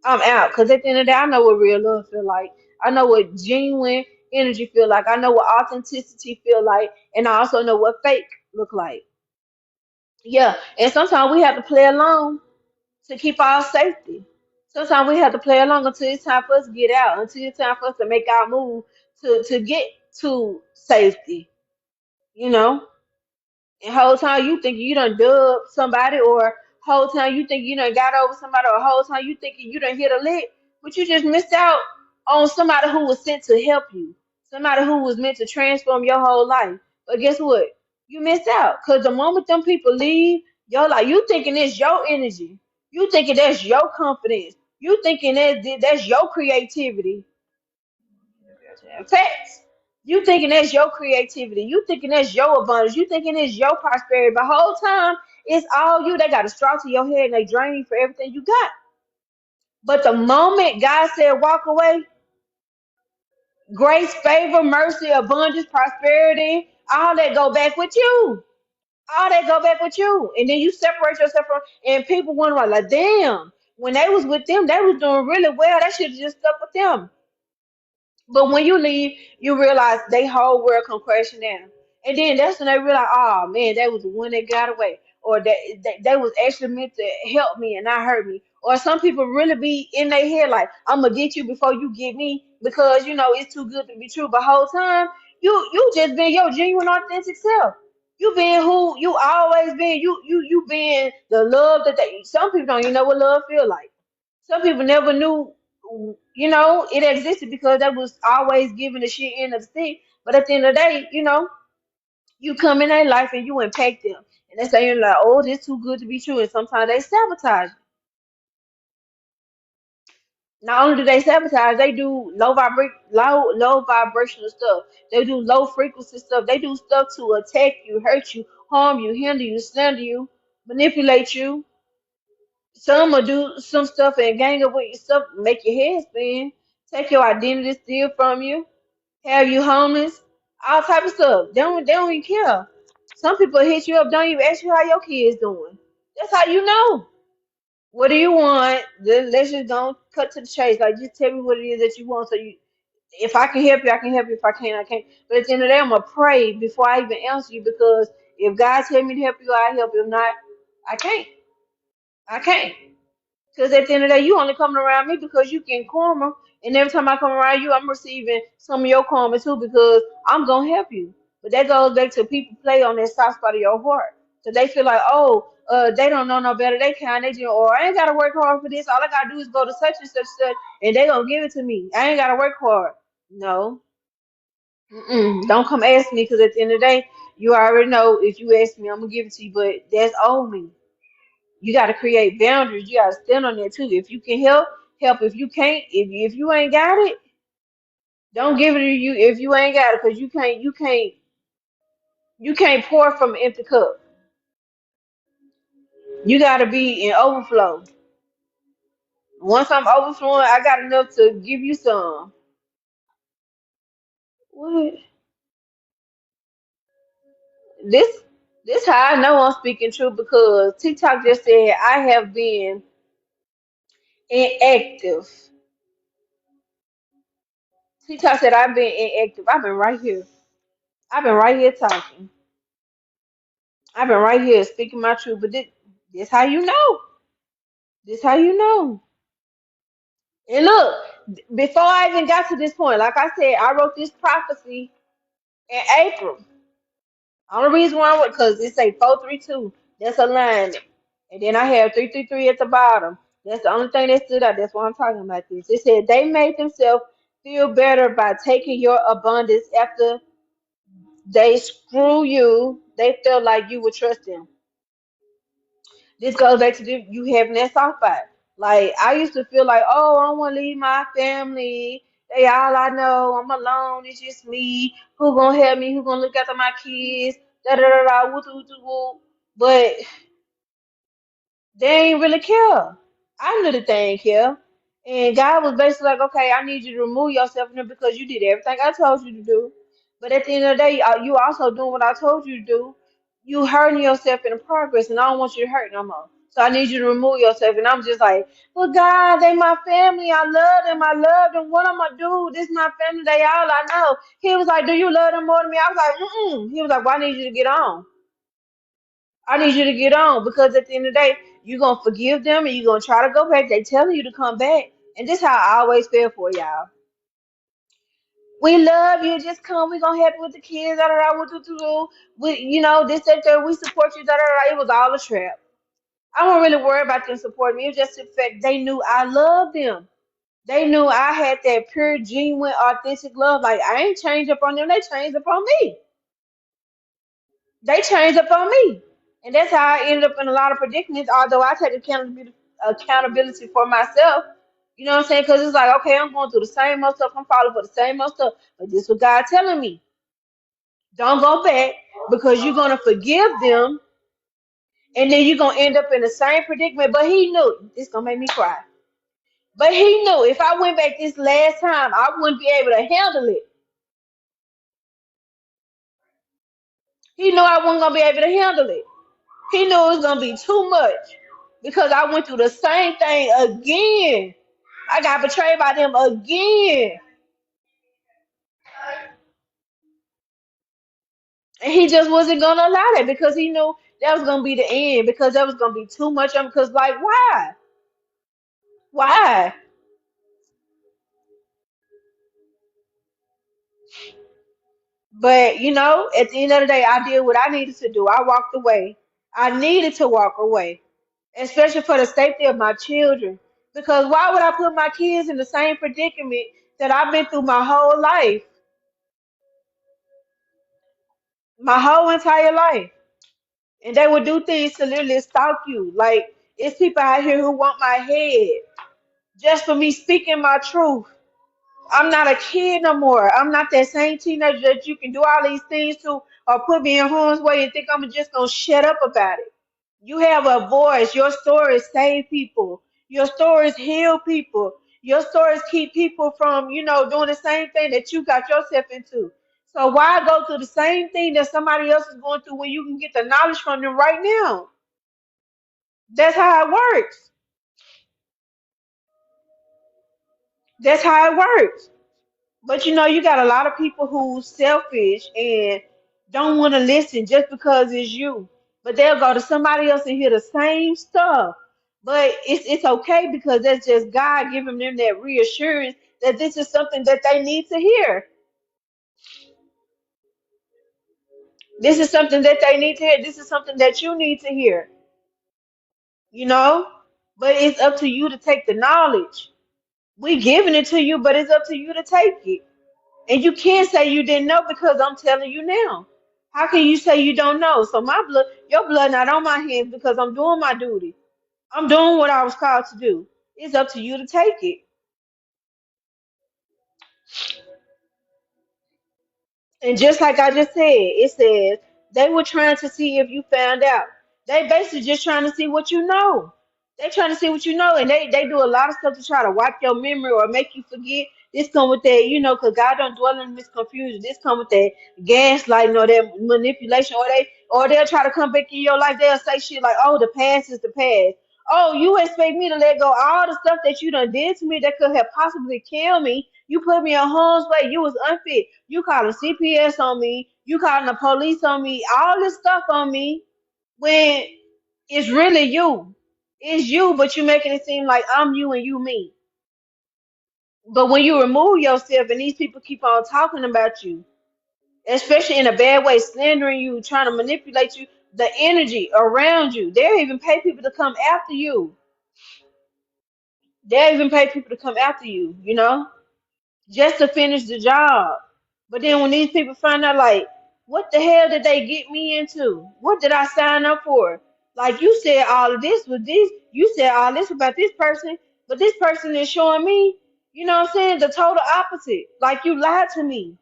I'm out. Because at the end of the day, I know what real love feel like. I know what genuine energy feel like. I know what authenticity feel like. And I also know what fake look like. Yeah. And sometimes we have to play along to keep our safety. Sometimes we have to play along until it's time for us to get out, until it's time for us to make our move to get to safety, you know? And whole time you thinking you done dub somebody, or whole time you think you done got over somebody, or whole time you thinking you done hit a lick, but you just missed out on somebody who was sent to help you, somebody who was meant to transform your whole life. But guess what? You missed out because the moment them people leave, you're like you thinking it's your energy, you thinking that's your confidence, you thinking that's your creativity. Facts. You thinking that's your creativity. You thinking that's your abundance. You thinking it's your prosperity. But whole time, it's all you. They got a straw to your head and they drain you for everything you got. But the moment God said walk away, grace, favor, mercy, abundance, prosperity, all that go back with you. All that go back with you. And then you separate yourself from, and people wonder like, damn, when they was with them, they was doing really well. That should have just stuck with them. But when you leave, you realize they whole world come crashing down. And then that's when they realize, oh man, that was the one that got away. Or that was actually meant to help me and not hurt me. Or some people really be in their head like, I'm gonna get you before you get me because it's too good to be true. But whole time you just been your genuine authentic self. You been who you always been. You been the love that they some people don't even know what love feel like. Some people never knew, it existed because that was always given the shit end of the stick. But at the end of the day, you come in their life and you impact them. And they say you're like, oh, this too good to be true. And sometimes they sabotage. Not only do they sabotage, they do low vibrational stuff. They do low frequency stuff. They do stuff to attack you, hurt you, harm you, hinder you, slander you, manipulate you. Some will do some stuff and gang up with your stuff, make your head spin, take your identity steal from you, have you homeless, all type of stuff. They don't even care. Some people hit you up, don't even ask you how your kids doing. That's how you know. What do you want? Let's just don't cut to the chase. Like just tell me what it is that you want. So if I can help you, I can help you. If I can't, I can't. But at the end of the day, I'm gonna pray before I even answer you because if God tell me to help you, I help you. If not, I can't. I can't. Because at the end of the day, you only coming around me because you can karma. And every time I come around you, I'm receiving some of your karma too because I'm going to help you. But that goes back to people play on that soft spot of your heart. So they feel like, oh, they don't know no better. They can't. They just, or I ain't got to work hard for this. All I got to do is go to such and such, such and they going to give it to me. I ain't got to work hard. No. Mm-mm. Don't come ask me because at the end of the day, you already know if you ask me, I'm going to give it to you. But that's on me. You got to create boundaries. You got to stand on that too. If you can help, help. If you can't, if you ain't got it, don't give it to you. If you ain't got it, because you can't pour from an empty cup. You got to be in overflow. Once I'm overflowing, I got enough to give you some. What? This this how I know I'm speaking truth because TikTok just said I have been inactive. TikTok said I've been inactive. I've been right here. I've been right here talking. I've been right here speaking my truth, but This how you know. This how you know. And look, before I even got to this point, like I said, I wrote this prophecy in April. Only reason why I went because it say 432. That's alignment. And then I have 333 at the bottom. That's the only thing that stood out. That's why I'm talking about this. It said they made themselves feel better by taking your abundance after they screw you. They felt like you would trust them. This goes back to you having that soft spot. Like I used to feel like, oh, I don't want to leave my family. They all I know. I'm alone. It's just me. Who gonna help me? Who gonna look after my kids? Da da da da. Woo, woo, woo, woo. But they ain't really care. I knew that they ain't care. And God was basically like, okay, I need you to remove yourself from them because you did everything I told you to do. But at the end of the day, you also doing what I told you to do. You hurting yourself in the progress, and I don't want you to hurt no more. So I need you to remove yourself. And I'm just like, but God, they my family. I love them. I love them. What I'm gonna do? This my family. They all I know. He was like, do you love them more than me? I was like, mm-mm. He was like, well, I need you to get on. I need you to get on because at the end of the day, you're gonna forgive them and you're gonna try to go back. They telling you to come back. And this how I always feel for y'all. We love you, just come, we gonna help you with the kids, da da da what to do. We this, that, that, we support you, da da da. It was all a trap. I don't really worry about them supporting me. It was just the fact they knew I loved them. They knew I had that pure, genuine, authentic love. Like I ain't changed up on them, they changed up on me. They changed up on me. And that's how I ended up in a lot of predicaments, although I take accountability for myself. You know what I'm saying? Because it's like, okay, I'm going through the same old stuff. I'm falling for the same old stuff. But this is what God telling me. Don't go back because you're going to forgive them. And then you're going to end up in the same predicament. But he knew. It's going to make me cry. But he knew if I went back this last time, I wouldn't be able to handle it. He knew I wasn't going to be able to handle it. He knew it was gonna be too much because I went through the same thing again. I got betrayed by them again. And he just wasn't gonna allow that because he knew that was gonna be the end because that was gonna be too much of him. Because like why? Why? But at the end of the day, I did what I needed to do. I walked away. I needed to walk away, especially for the safety of my children. Because why would I put my kids in the same predicament that I've been through my whole life? My whole entire life. And they would do things to literally stalk you. Like it's people out here who want my head just for me speaking my truth. I'm not a kid no more. I'm not that same teenager that you can do all these things to or put me in harm's way and think I'm just gonna shut up about it. You have a voice. Your stories save people. Your stories heal people. Your stories keep people from, doing the same thing that you got yourself into. So why go through the same thing that somebody else is going through when you can get the knowledge from them right now? That's how it works. That's how it works. But you got a lot of people who's selfish and don't want to listen just because it's you. But they'll go to somebody else and hear the same stuff. But it's okay because that's just God giving them that reassurance that this is something that they need to hear. This is something that they need to hear. This is something that you need to hear. You know? But it's up to you to take the knowledge. We giving it to you, but it's up to you to take it. And you can't say you didn't know because I'm telling you now. How can you say you don't know? So my blood, your blood not on my hands because I'm doing my duty. I'm doing what I was called to do. It's up to you to take it. And just like I just said, it says they were trying to see if you found out. They basically just trying to see what you know. They trying to see what you know, and they do a lot of stuff to try to wipe your memory or make you forget. This come with that, because God don't dwell in this confusion. This come with that gaslighting or that manipulation, or they'll try to come back in your life. They'll say shit like, "Oh, the past is the past." Oh, you expect me to let go all the stuff that you done did to me that could have possibly killed me? You put me in harm's way. You was unfit. You calling CPS on me. You calling the police on me. All this stuff on me when It's really you. It's you, but you making it seem like I'm you and you me. But when you remove yourself and these people keep on talking about you, especially in a bad way, slandering you, trying to manipulate you, the energy around you, they'll even pay people to come after you. They'll even pay people to come after you, you know, just to finish the job. But then when these people find out, like, what the hell did they get me into? What did I sign up for? Like, you said all of this with this, you said all this about this person, but this person is showing me, you know what I'm saying, the total opposite. Like, you lied to me.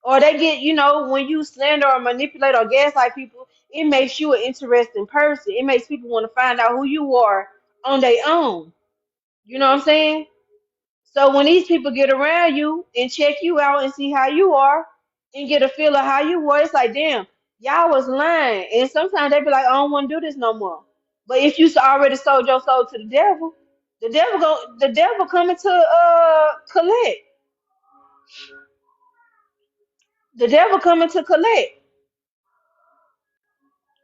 Or they get, you know, when you slander or manipulate or gaslight people, it makes you an interesting person. It makes people want to find out who you are on their own. You know what I'm saying? So when these people get around you and check you out and see how you are and get a feel of how you were, it's like, damn, y'all was lying. And sometimes they be like, I don't want to do this no more. But if you already sold your soul to the devil coming to collect. The devil coming to collect.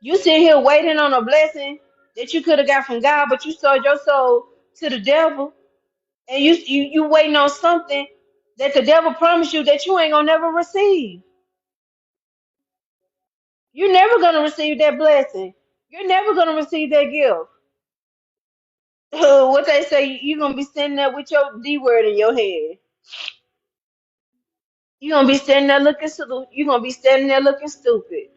You sit here waiting on a blessing that you could have got from God, but you sold your soul to the devil, and you waiting on something that the devil promised you that you ain't gonna never receive. You're never gonna receive that blessing. You're never gonna receive that gift. What they say, you're gonna be sitting there with your D word in your head. You're gonna be standing there looking stupid. You're gonna be standing there looking stupid.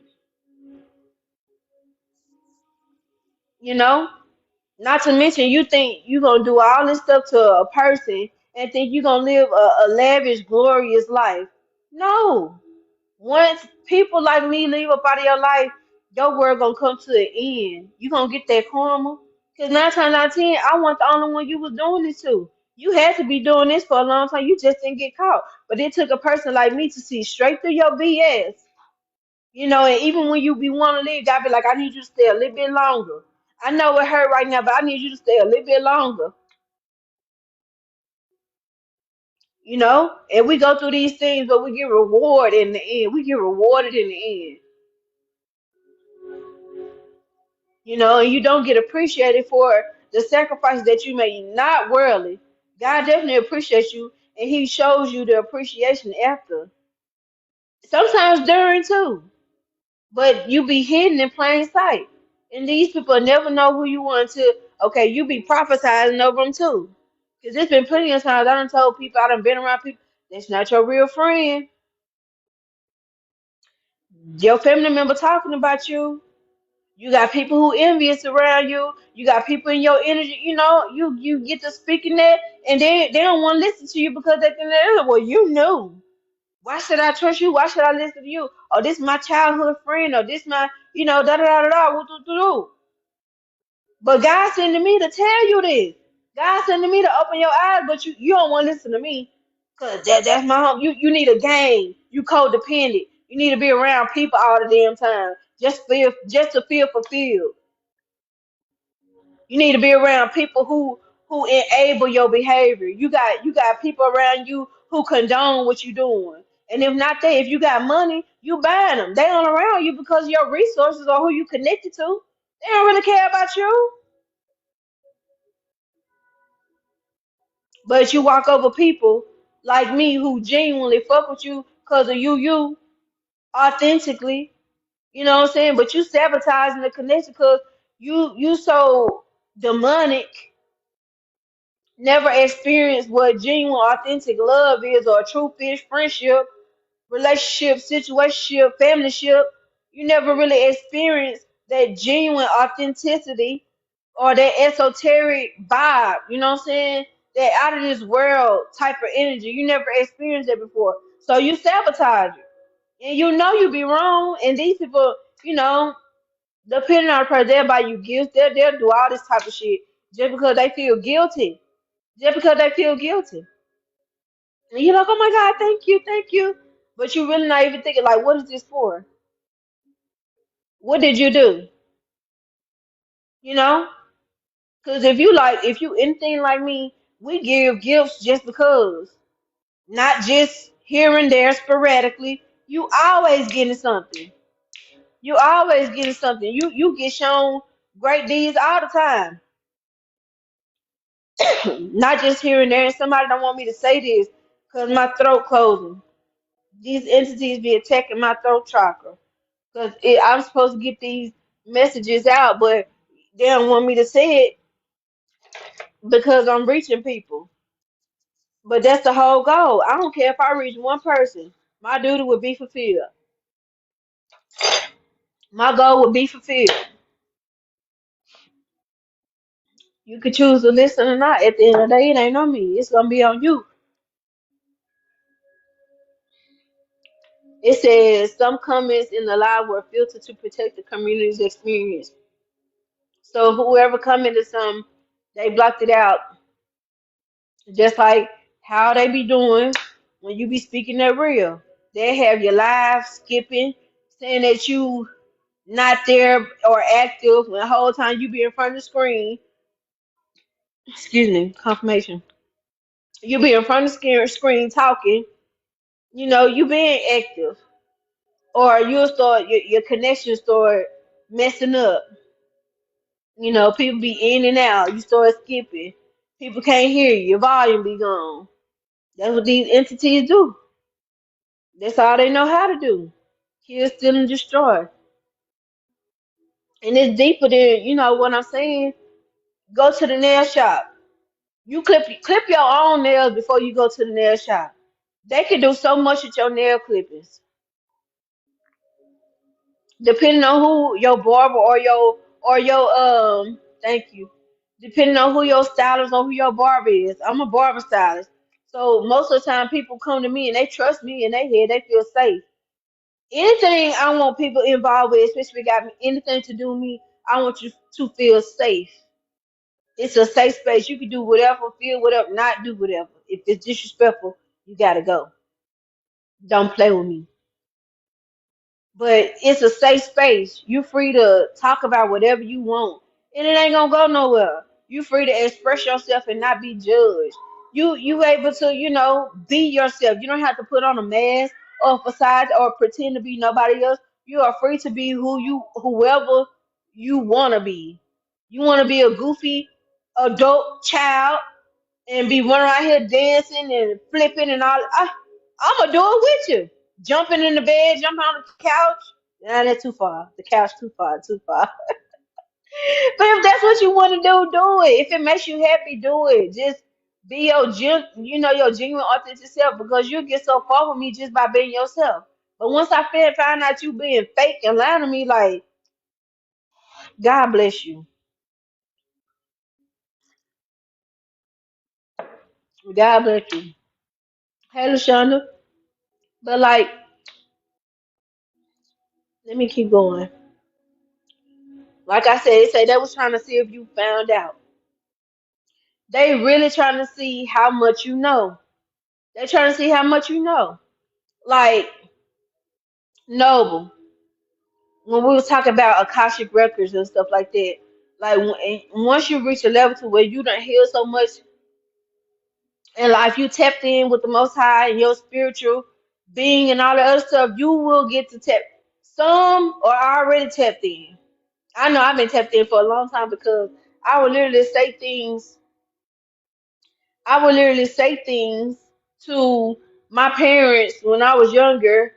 You know? Not to mention, you think you're gonna do all this stuff to a person and think you're gonna live a lavish, glorious life. No. Once people like me leave up out of your life, your world gonna come to an end. You gonna get that karma. Cause 9 times out of 10, I want the only one you was doing this to. You had to be doing this for a long time. You just didn't get caught. But it took a person like me to see straight through your BS. You know, and even when you be want to leave, God be like, I need you to stay a little bit longer. I know it hurt right now, but I need you to stay a little bit longer. You know, and we go through these things, but we get rewarded in the end. We get rewarded in the end. You know, and you don't get appreciated for the sacrifices that you make, not worldly. God definitely appreciates you, and He shows you the appreciation after. Sometimes during too, but you be hidden in plain sight. And these people never know who you want to. Okay, you be prophesizing over them too. Because there's been plenty of times I done told people, I done been around people, that's not your real friend. Your family member talking about you. You got people who envious around you. You got people in your energy. You know, you get to speaking that, and they don't want to listen to you because they think that, well, you knew. Why should I trust you? Why should I listen to you? Or this my childhood friend, or this my, da da da da da. Woo, doo, doo, doo. But God sending me to tell you this. God sending me to open your eyes, but you don't want to listen to me. Cause that's my home. You need a game. You codependent. You need to be around people all the damn time. Just to feel fulfilled. You need to be around people who enable your behavior. You got people around you who condone what you're doing. And if not they, if you got money, you buying them. They don't around you because of your resources or who you connected to. They don't really care about you. But you walk over people like me who genuinely fuck with you because of you authentically. You know what I'm saying? But you sabotaging the connection because you so demonic, never experienced what genuine, authentic love is, or a true fish friendship, relationship, situationship, familyship. You never really experienced that genuine authenticity or that esoteric vibe. You know what I'm saying? That out of this world type of energy. You never experienced that before. So you sabotage it. And you know you be wrong. And these people, you know, depending on the person, they'll buy you gifts. They'll do all this type of shit just because they feel guilty. Just because they feel guilty. And you're like, oh my God, thank you, thank you. But you really not even thinking, like, what is this for? What did you do? You know? Because if you anything like me, we give gifts just because. Not just here and there sporadically. You always getting something. You always getting something. You get shown great deeds all the time, not just here and there. And somebody don't want me to say this because my throat closing. These entities be attacking my throat chakra because I'm supposed to get these messages out, but they don't want me to say it because I'm reaching people. But that's the whole goal. I don't care if I reach one person, my duty would be fulfilled. My goal would be fulfilled. You could choose to listen or not. At the end of the day, it ain't on me. It's gonna be on you. It says some comments in the live were filtered to protect the community's experience. So whoever commented some, they blocked it out. Just like how they be doing when you be speaking that real. They have your live skipping, saying that you not there or active when the whole time you be in front of the screen. Excuse me, confirmation. You be in front of the screen talking. You know, you being active. Or you'll start your connection start messing up. You know, people be in and out. You start skipping. People can't hear you. Your volume be gone. That's what these entities do. That's all they know how to do. Kill, steal, and destroy. And it's deeper than what I'm saying. Go to the nail shop. You clip your own nails before you go to the nail shop. They can do so much with your nail clippings, depending on who your barber or your thank you. Depending on who your stylist or who your barber is. I'm a barber stylist. So most of the time people come to me and they trust me and they feel safe. Anything I want people involved with, especially if it got anything to do with me, I want you to feel safe. It's a safe space. You can do whatever, feel whatever, not do whatever. If it's disrespectful, you gotta go. Don't play with me. But it's a safe space. You're free to talk about whatever you want, and it ain't gonna go nowhere. You're free to express yourself and not be judged. You able to be yourself. You don't have to put on a mask or a facade or pretend to be nobody else. You are free to be whoever you wanna be. You wanna be a goofy adult child and be running around here dancing and flipping and all. I'm gonna do it with you. Jumping in the bed, jumping on the couch. Nah, that's too far. The couch too far, too far. But if that's what you want to do it. If it makes you happy, do it. Just be your genuine, authentic self because you'll get so far with me just by being yourself. But once I find out you being fake and lying to me, like God bless you, God bless you. Hey, Lashonda. But like, let me keep going. Like I said, they say they was trying to see if you found out. They really trying to see how much you know. They trying to see how much you know. Like Noble, when we was talking about Akashic records and stuff like that. Like once you reach a level to where you don't heal so much in life, you tapped in with the Most High and your spiritual being and all the other stuff. You will get to tap. Some are already tapped in. I know I've been tapped in for a long time because I would literally say things I would literally say things to my parents when I was younger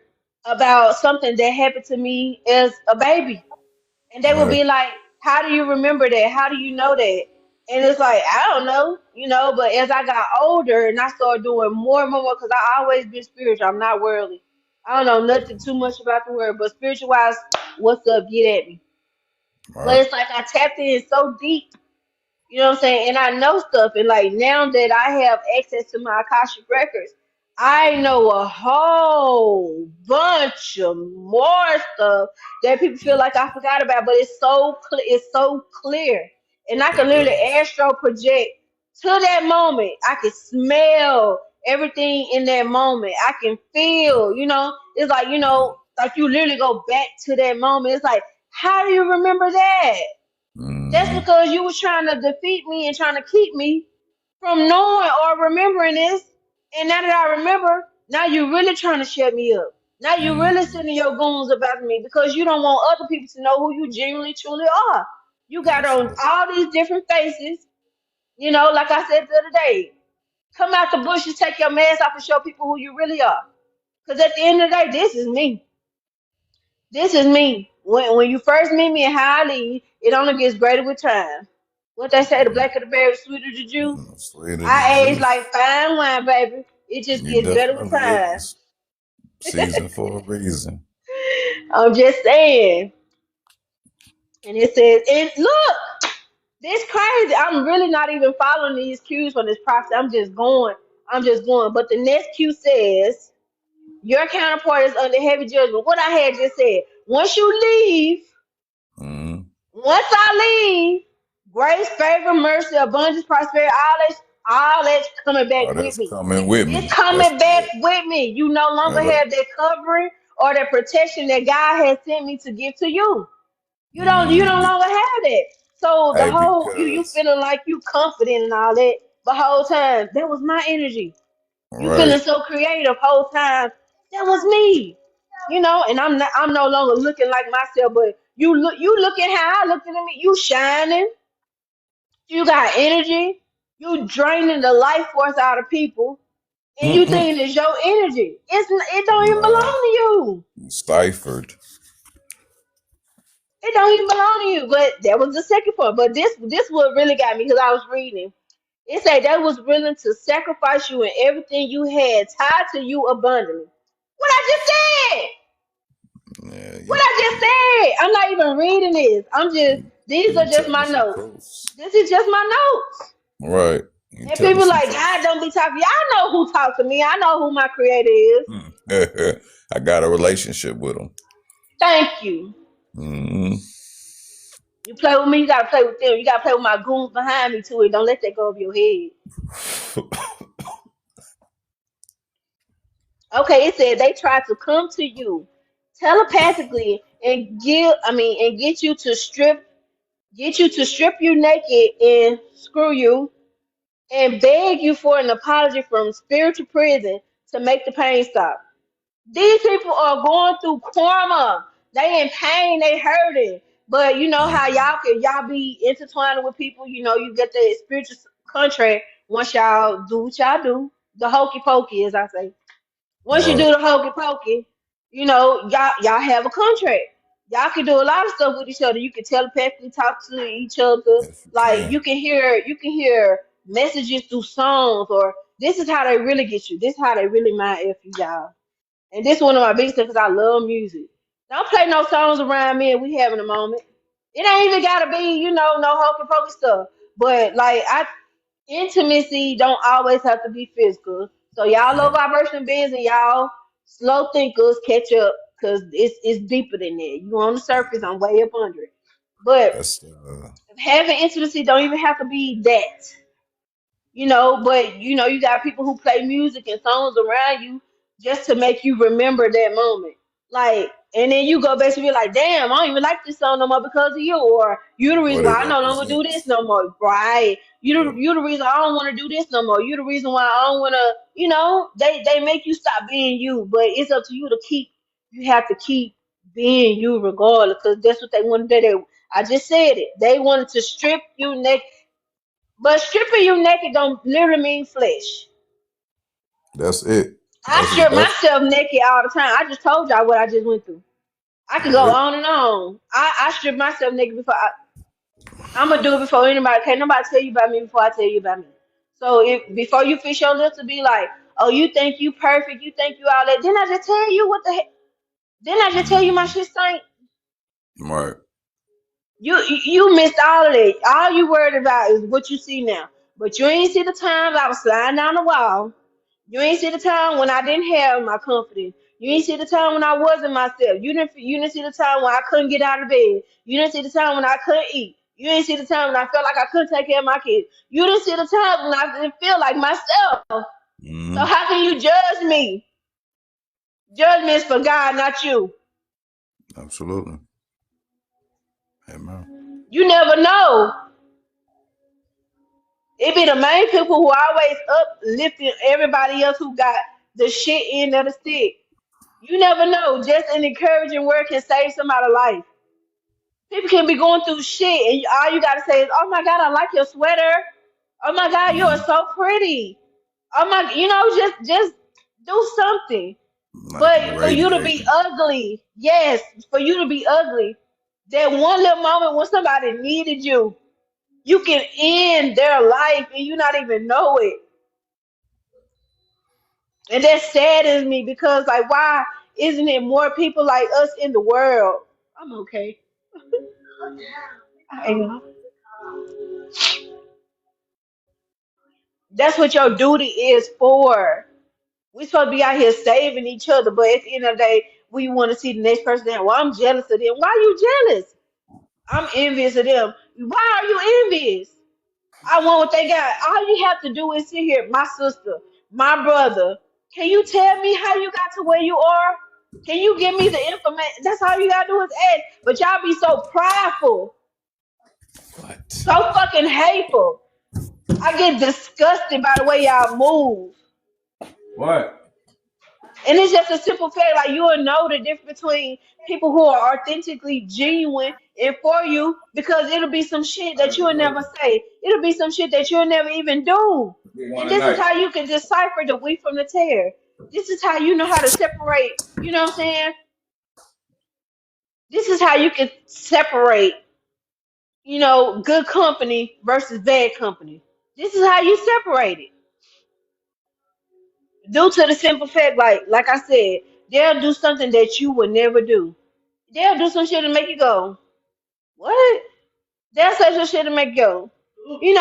about something that happened to me as a baby. And they would Right. be like, how do you remember that? How do you know that? And it's like, I don't know, but as I got older and I started doing more and more, because I always been spiritual, I'm not worldly. I don't know nothing too much about the word, but spiritual wise, what's up? Get at me. But Right. it's like I tapped in so deep, you know what I'm saying? And I know stuff. And like now that I have access to my Akashic records, I know a whole bunch of more stuff that people feel like I forgot about. But it's so clear. And I can It literally is. astro project to that moment. I can smell everything in that moment. I can feel, it's like, like you literally go back to that moment. It's like, how do you remember that? That's Mm-hmm. because you was trying to defeat me and trying to keep me from knowing or remembering this. And now that I remember, now you're really trying to shut me up. Now you're really Mm-hmm. sending your goons about me because you don't want other people to know who you genuinely truly are. You got on Absolutely. all these different faces. Like I said the other day, come out the bushes, take your mask off, and show people who you really are. Because at the end of the day, this is me. This is me. When you first meet me and how I leave, it only gets greater with time. What they say, the blacker the berry, the sweeter the juice. Sweeter the I age juice. like fine wine, baby. It just You gets better with definitely time. is. Season for a reason. I'm just saying. And it says, and look, this crazy. I'm really not even following these cues from this prophecy. I'm just going. I'm just going. But the next cue says, your counterpart is under heavy judgment. What I had just said. Once you leave, Mm-hmm. once I leave, grace, favor, mercy, abundance, prosperity, all that's coming back Oh, with that's me. coming with It's me. That's coming back good. with me. You no longer Uh, have that covering or that protection that God has sent me to give to you. You don't mm, longer have that. So the hey, whole you because feeling like you confident and all that, the whole time that was my energy. You right, feeling so creative whole time, that was me. And I'm no longer looking like myself, but you looking how I looked at me. You shining, you got energy, you draining the life force out of people, and you mm-mm, thinking it's your energy. It don't even belong nah, to you. ciphered. It don't even belong to you. But that was the second part. But this what really got me because I was reading. It said that was willing to sacrifice you and everything you had tied to you abundantly. What I just said. Yeah, What I just said. I'm not even reading this. These are you just telling my me some notes. proofs. This is just my notes. Right, you And telling people some like, truth. God don't be talking. Y'all know who talked to me. I know who my creator is. I got a relationship with them. Thank you. Mm-hmm. You play with me, you gotta play with them. You gotta play with my goons behind me too. And don't let that go over your head. Okay, it said they tried to come to you telepathically and get you to strip you naked and screw you and beg you for an apology from spiritual prison to make the pain stop. These people are going through karma. They in pain, they hurting. But you know how y'all be intertwined with people, you get the spiritual contract once y'all do what y'all do. The hokey pokey, as I say. Once you Right, do the hokey pokey, y'all have a contract. Y'all can do a lot of stuff with each other. You can telepathically talk to each other. yes, you Like can. you can hear messages through songs, or this is how they really get you. This is how they really mind if you, y'all. And this is one of my biggest things because I love music. Don't play no songs around me and we having a moment. It ain't even gotta be, no hokey pokey stuff. But like intimacy don't always have to be physical. So y'all low Right. vibration beings and y'all slow thinkers catch up because it's deeper than that. You on the surface, I'm way up under it. But That's having intimacy don't even have to be that. But you got people who play music and songs around you just to make you remember that moment. Like, and then you go back to be like, damn, I don't even like this song no more because of you, or you the reason what it why I no longer do this represents. no more. Right. Yep. You the reason I don't want to do this no more. You the reason why I don't want to, they make you stop being you, but it's up to you to you have to keep being you regardless, because that's what they wanted to do. I just said it. They wanted to strip you naked, but stripping you naked don't literally mean flesh. That's it. I That's strip that's myself naked all the time. I just told y'all what I just went through. I could go yep. on and on. I strip myself naked before I'm gonna do it before anybody. Can't nobody tell you about me before I tell you about me. So if before you fish your lips to be like, oh, you think you perfect, you think you all that, then I just tell you what the heck. Then I just tell you my Mm, shit stink. right. You missed all of it. All you worried about is what you see now. But you ain't see the times I was sliding down the wall. You ain't see the time when I didn't have my confidence. You ain't see the time when I wasn't myself. You didn't see the time when I couldn't get out of bed. You didn't see the time when I couldn't eat. You didn't see the time when I felt like I couldn't take care of my kids. You didn't see the time when I didn't feel like myself. So Mm, how can you judge me? Judgment is for God, not you. absolutely. Amen. You never know. It be the main people who always uplifting everybody else who got the shit end of the stick. You never know. Just an encouraging word can save somebody's life. People can be going through shit, and all you gotta say is, "Oh my God, I like your sweater. Oh my God, you are Mm. so pretty. Oh my," just do something. Like you But for you to be radiating. ugly, yes, for you to be ugly, that one little moment when somebody needed you, you can end their life and you not even know it. And that saddens me because, like, why isn't it more people like us in the world? I'm okay. I know. That's what your duty is for. We supposed to be out here saving each other, but at the end of the day, we want to see the next person there. Well, I'm jealous of them. Why are you jealous? I'm envious of them. Why are you envious? I want what they got. All you have to do is sit here, my sister, my brother. Can you tell me how you got to where you are? Can you give me the information? That's all you gotta do is ask. But y'all be so prideful, What? so fucking hateful. I get disgusted by the way y'all move. What? And it's just a simple fact, like you will know the difference between people who are authentically genuine and for you because it'll be some shit that you'll never say. It'll be some shit that you'll never even do. Get And one this is tonight. how you can decipher the wheat from the tare. This is how you know how to separate, you know what I'm saying? This is how you can separate, good company versus bad company. This is how you separate it. Due to the simple fact, like I said, they'll do something that you would never do. They'll do some shit and make you go, what? They'll say some shit and make you go. And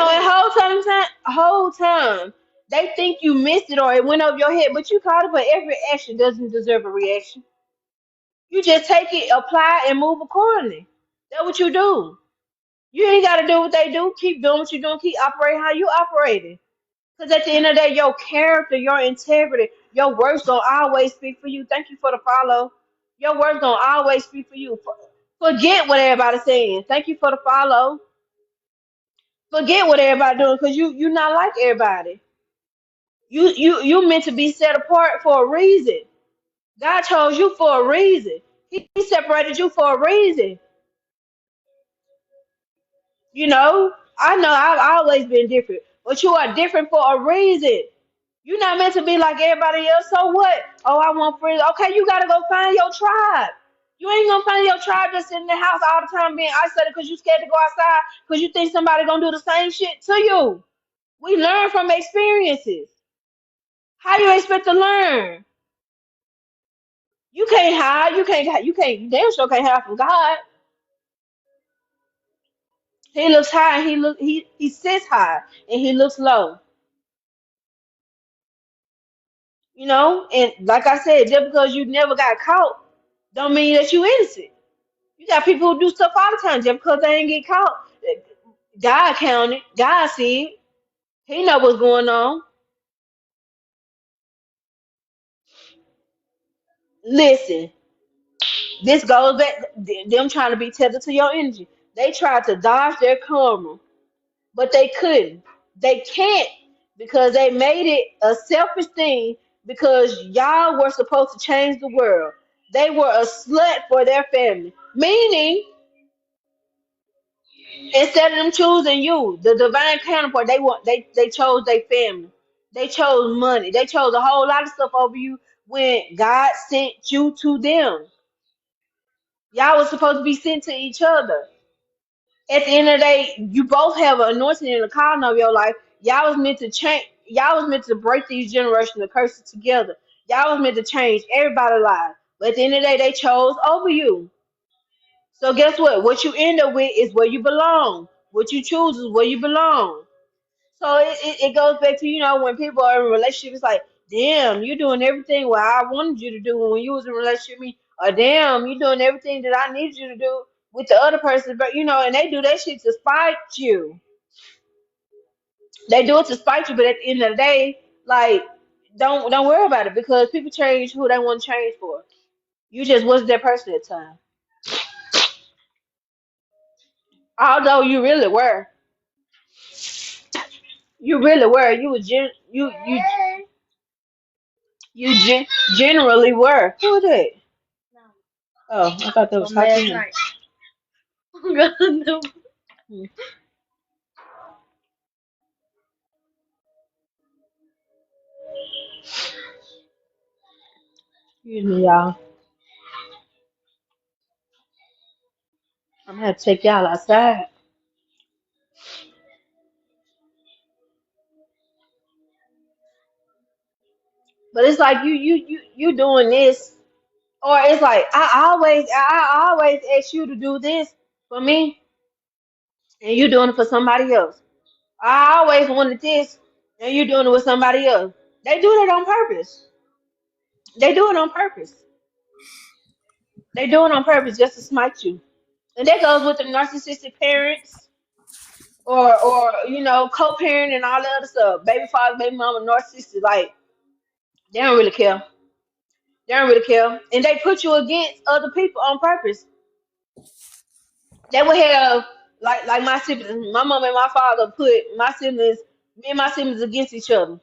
whole time, they think you missed it or it went over your head, but you caught it. But every action doesn't deserve a reaction. You just take it, apply, and move accordingly. That's what you do. You ain't got to do what they do. Keep doing what you're doing. Keep operating how you operating. Because at the end of the day, your character, your integrity, your words don't always speak for you. Thank you for the follow. Your words don't always speak for you. Forget what everybody's saying. Thank you for the follow. Forget what everybody doing because you not like everybody. You meant to be set apart for a reason. God chose you for a reason. He separated you for a reason. I know I've always been different, but you are different for a reason. You're not meant to be like everybody else. So what? Oh, I want friends. Okay, you gotta go find your tribe. You ain't gonna find your tribe just sitting in the house all the time being isolated because you scared to go outside because you think somebody gonna do the same shit to you. We learn from experiences. How you expect to learn? You can't hide. You damn sure can't hide from God. He looks high and he sits high and he looks low. And like I said, just because you never got caught, don't mean that you innocent. You got people who do stuff all the time just because they ain't get caught. God counted. God see it. He know what's going on. Listen, this goes back them trying to be tethered to your energy. They tried to dodge their karma, but they couldn't. They can't because they made it a selfish thing because y'all were supposed to change the world. They were a slut for their family. Meaning instead of them choosing you, the divine counterpart, they chose their family. They chose money. They chose a whole lot of stuff over you when God sent you to them. Y'all was supposed to be sent to each other. At the end of the day, you both have an anointing and a calling of your life. Y'all was meant to change. Y'all was meant to break these generational curses together. Y'all was meant to change everybody's life. But at the end of the day, they chose over you. So guess what? What you end up with is where you belong. What you choose is where you belong. So it goes back to, when people are in a relationship, it's like, damn, you're doing everything what I wanted you to do when you was in a relationship with me. Or damn, you're doing everything that I needed you to do with the other person. But and they do that shit to spite you. They do it to spite you, but at the end of the day, like, don't worry about it because people change who they want to change for. You just wasn't that person at the time. Although you really were. You really were. You was generally were. Who was that? Oh, I thought that was Hakeem. Excuse me, y'all. I'm gonna have to take y'all outside. But it's like you doing this, or it's like I always ask you to do this for me, and you doing it for somebody else. I always wanted this, and you doing it with somebody else. They do that on purpose. They do it on purpose. They do it on purpose just to smite you. And that goes with the narcissistic parents, or co-parent and all the other stuff. Baby father, baby mama, narcissistic. Like they don't really care. They don't really care, and they put you against other people on purpose. They would have like my siblings, my mom and my father put me and my siblings against each other,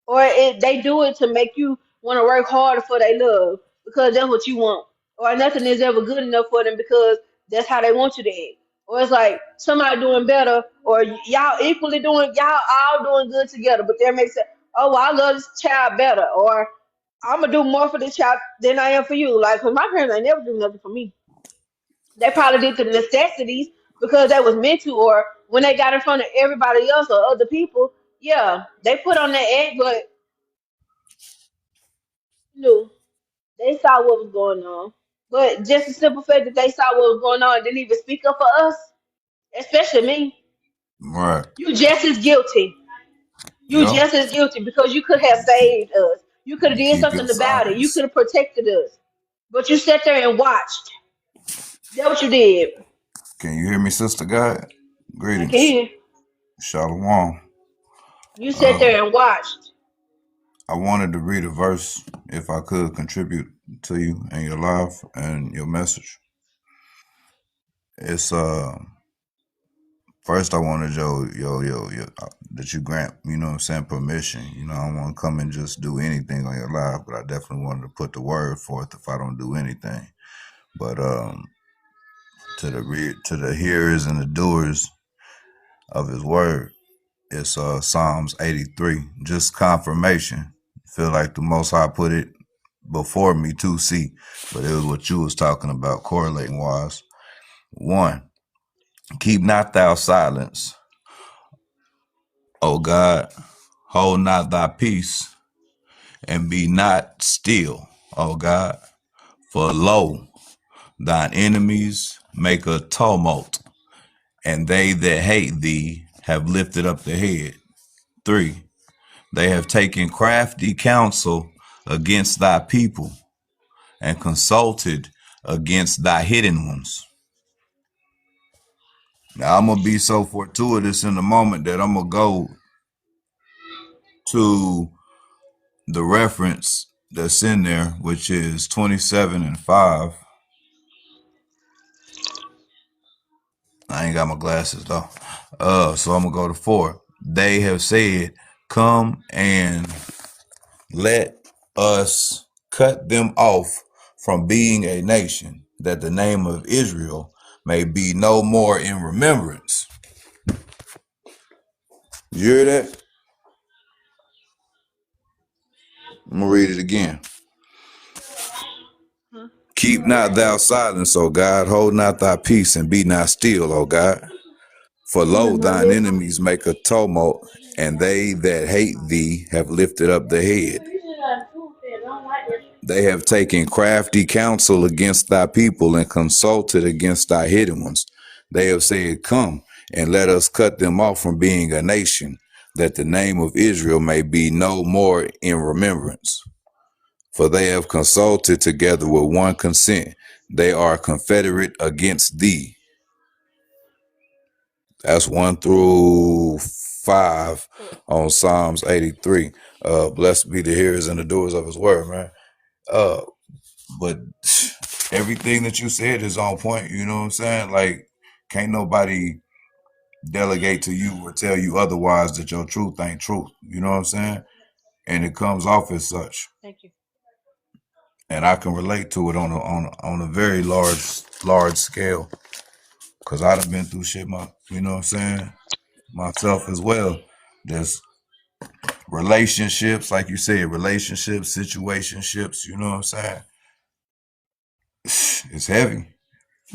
or they do it to make you want to work harder for their love because that's what you want, or nothing is ever good enough for them because that's how they want you to act. Or it's like somebody doing better, or y'all all doing good together, but they make sense. Oh, well, I love this child better, or I'm gonna do more for this child than I am for you. Like, 'cause my parents ain't never do nothing for me. They probably did the necessities because they was meant to, or when they got in front of everybody else or other people, yeah, they put on that act, but no, they saw what was going on. But just the simple fact that they saw what was going on and didn't even speak up for us, especially me, Right. you just as guilty. You Yep. just as guilty because you could have saved us. You could have You did keep your something about it. You silence. could have protected us. But you sat there and watched. That's what you did. Can you hear me, Sister God? I Greetings. can. Shalom. You sat Uh, there and watched. I wanted to read a verse if I could contribute to you and your life and your message. It's first I wanted that you grant, permission. I don't want to come and just do anything on your life, but I definitely wanted to put the word forth if I don't do anything. But to the hearers and the doers of his word, it's Psalms 83. Just confirmation. Feel like the Most High put it before me to see, but it was what you was talking about, correlating wise. 1, keep not thou silence, O God, hold not thy peace, and be not still, O God. For lo, thine enemies make a tumult, and they that hate thee have lifted up the head. 3, they have taken crafty counsel against thy people, and consulted against thy hidden ones. Now I'm gonna be so fortuitous in the moment that I'm gonna go to the reference that's in there, which is 27:5. I ain't got my glasses though. So I'm gonna go to 4. They have said, "Come and let us cut them off from being a nation, that the name of Israel may be no more in remembrance." You hear that? I'm gonna read it again. Huh? Keep not thou silence, O God, hold not thy peace, and be not still, O God. For lo, thine enemies make a tumult, and they that hate thee have lifted up the head. They have taken crafty counsel against thy people, and consulted against thy hidden ones. They have said, "Come, and let us cut them off from being a nation, that the name of Israel may be no more in remembrance. For they have consulted together with one consent. They are confederate against thee." That's 1 through 5 on Psalms 83. Blessed be the hearers and the doers of his word, man. But everything that you said is on point. You know what I'm saying? Like, can't nobody delegate to you or tell you otherwise that your truth ain't truth. You know what I'm saying? And it comes off as such. Thank you. And I can relate to it on a very large scale. Cause I done been through shit you know what I'm saying? Myself as well. There's relationships, like you said, relationships, situationships, you know what I'm saying? It's heavy.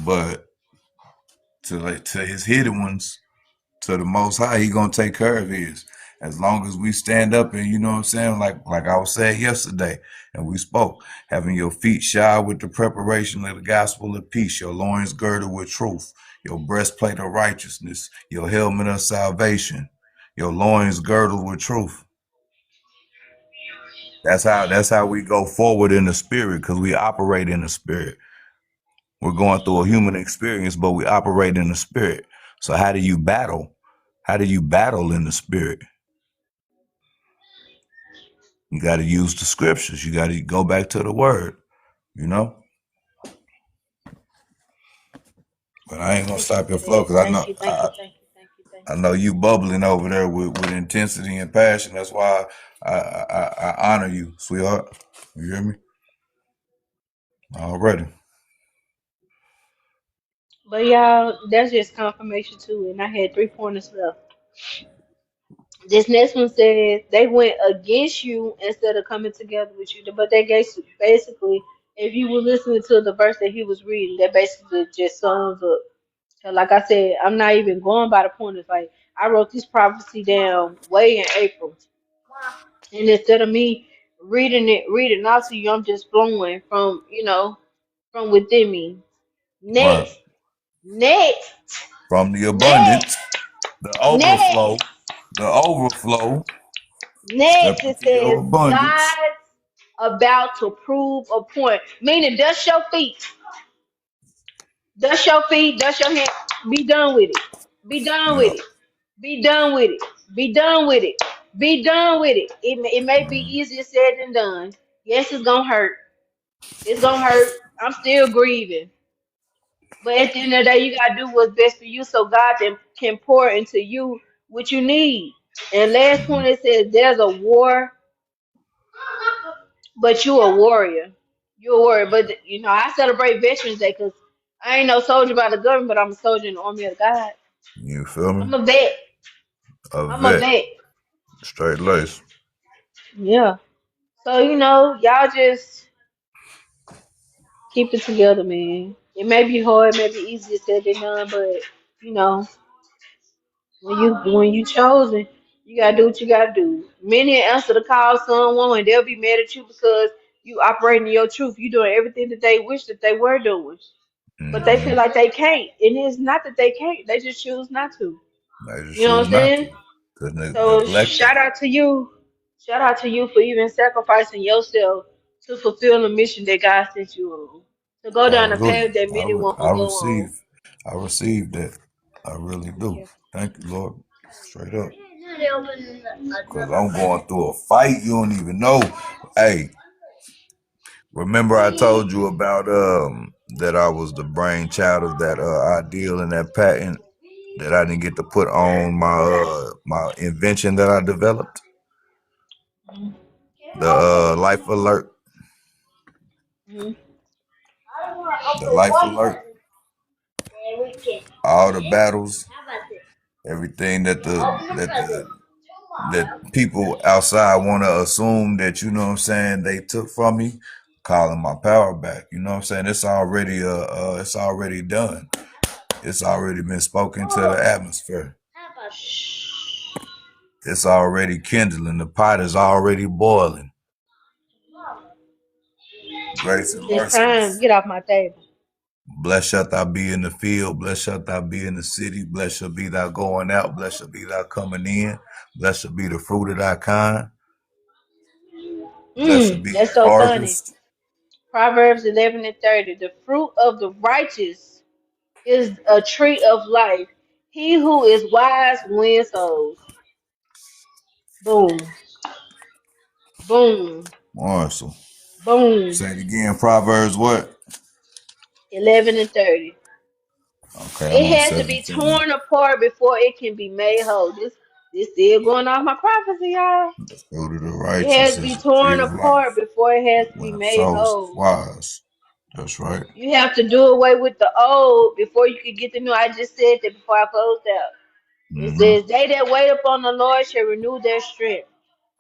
But to his hidden ones, to the most high, he gonna take care of his. As long as we stand up and you know what I'm saying, like I was saying yesterday, and we spoke, having your feet shod with the preparation of the gospel of peace, your loins girded with truth, your breastplate of righteousness, your helmet of salvation, your loins girded with truth. That's how we go forward in the spirit, because we operate in the spirit. We're going through a human experience, but we operate in the spirit. So how do you battle? How do you battle in the spirit? You got to use the scriptures. You got to go back to the word, you know? But I ain't gonna Thank you stop for your flow that. because I Thank know you, thank you, thank you, thank you, thank I you. know you bubbling over there with intensity and passion. That's why I honor you, sweetheart. You hear me? Already. But y'all, that's just confirmation too. And I had 3 pointers left. This next one says they went against you instead of coming together with you. But they basically, if you were listening to the verse that he was reading, that basically just sums up. So like I said, I'm not even going by the pointers. Like I wrote this prophecy down way in April, and instead of me reading out to you, I'm just flowing from from within me. Right. Next, next, From the next, abundance, the next. overflow, step Next, it into your says abundance. God's about to prove a point. Meaning, dust your feet, dust your feet, dust your hands. Be done with it. Be done with Yeah. it. Be done with it. Be done with it. Be done with it. It may be Mm, easier said than done. Yes, it's gonna hurt. It's gonna hurt. I'm still grieving. But at the end of the day, you gotta do what's best for you so God can pour into you what you need. And last mm, point it says there's a war, but you a warrior. You a warrior. But I celebrate Veterans Day because I ain't no soldier by the government, but I'm a soldier in the army of God. you feel me? I'm a vet. A I'm a vet, vet. straight lace. Yeah. So y'all just keep it together, man. It may be hard, it may be easier said than done, but you know, when you chosen, you gotta do what you gotta do. Many answer the call, some won't, and they'll be mad at you because you operating in your truth. You doing everything that they wish that they were doing, but they feel Mm-hmm. like they can't. And it's not that they can't; they just choose not to. I just You know what choose I'm not to. saying? Cause So neglected. shout out to you. Shout out to you for even sacrificing yourself to fulfill the mission that God sent you on. To go down the Hallelujah. path that many won't I go on. receive. I receive that. I really do. Yeah. Thank you, Lord. Straight up. Cause I'm going through a fight you don't even know. Hey, remember I told you about that I was the brainchild of that ideal and that patent that I didn't get to put on my invention that I developed? The life alert. Mhm. The life alert. All the battles, everything that people outside want to assume that you know what I'm saying they took from me, calling my power back. You know what I'm saying? It's already done. It's already been spoken to the atmosphere. It's already kindling. The pot is already boiling. Grace and It's time. mercies. Get off my table. Blessed shalt thou be in the field. Blessed shalt thou be in the city. Blessed shall be thou going out. Blessed shall be thou coming in. Blessed shall be the fruit of thy kind. Blessed shall be That's your so funny. harvest. Proverbs 11:30. The fruit of the righteous is a tree of life. He who is wise wins souls. Boom, boom, Awesome. boom. Say it again. Proverbs what? 11:30. Okay, I'm It on has to be 17. torn apart before it can be made whole. This still going off my prophecy, y'all. The fruit of the It has righteous to be is a tree torn of life. apart before it has to be When a made soul is whole. wise. That's right. You have to do away with the old before you can get the new. I just said that before I closed out. It Mm-hmm. says, "They that wait upon the Lord shall renew their strength.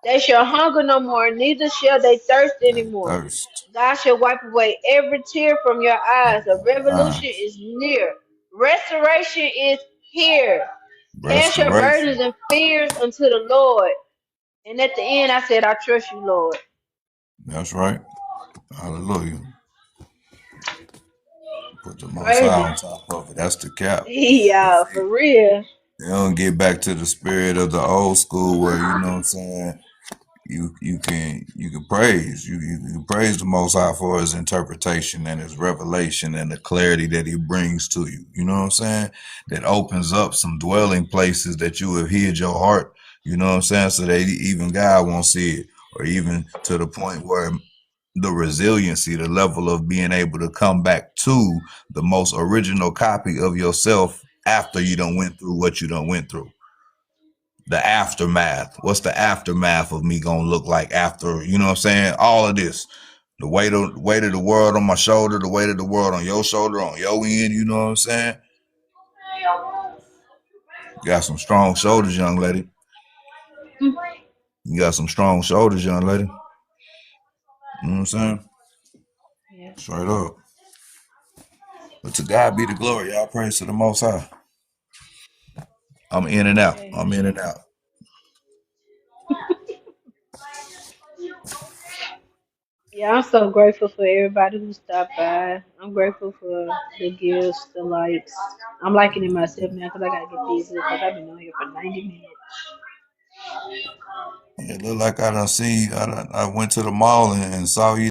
They shall hunger no more, neither shall they thirst That anymore. thirst. God shall wipe away every tear from your eyes. A revolution Eyes. is near. Restoration is here. Cast your burdens Restoration. and fears unto the Lord." And at the end, I said, "I trust you, Lord." That's right. Hallelujah. Put the most high Crazy. on top of it. That's the cap. But Yeah, see, for real. they don't get back to the spirit of the old school where you know what I'm saying. You can praise you can praise the Most High for His interpretation and His revelation and the clarity that He brings to you. You know what I'm saying? That opens up some dwelling places that you have hid your heart. You know what I'm saying? So that even God won't see it, or even to the point where the resiliency, the level of being able to come back to the most original copy of yourself after you done went through what you done went through. The aftermath. What's the aftermath of me gonna look like after, you know what I'm saying? All of this. The weight of the world on my shoulder, the weight of the world on your shoulder, on your end, you know what I'm saying? You got some strong shoulders, young lady. You got some strong shoulders, young lady. You know what I'm saying? Yeah. Straight up. But to God be the glory. Y'all praise to the Most High. I'm in and out. I'm in Amen. and out. Yeah, I'm so grateful for everybody who stopped by. I'm grateful for the gifts, the likes. I'm liking it myself now because I gotta get busy because I've been on here for 90 minutes. It looked like I done see. I went to the mall and saw you.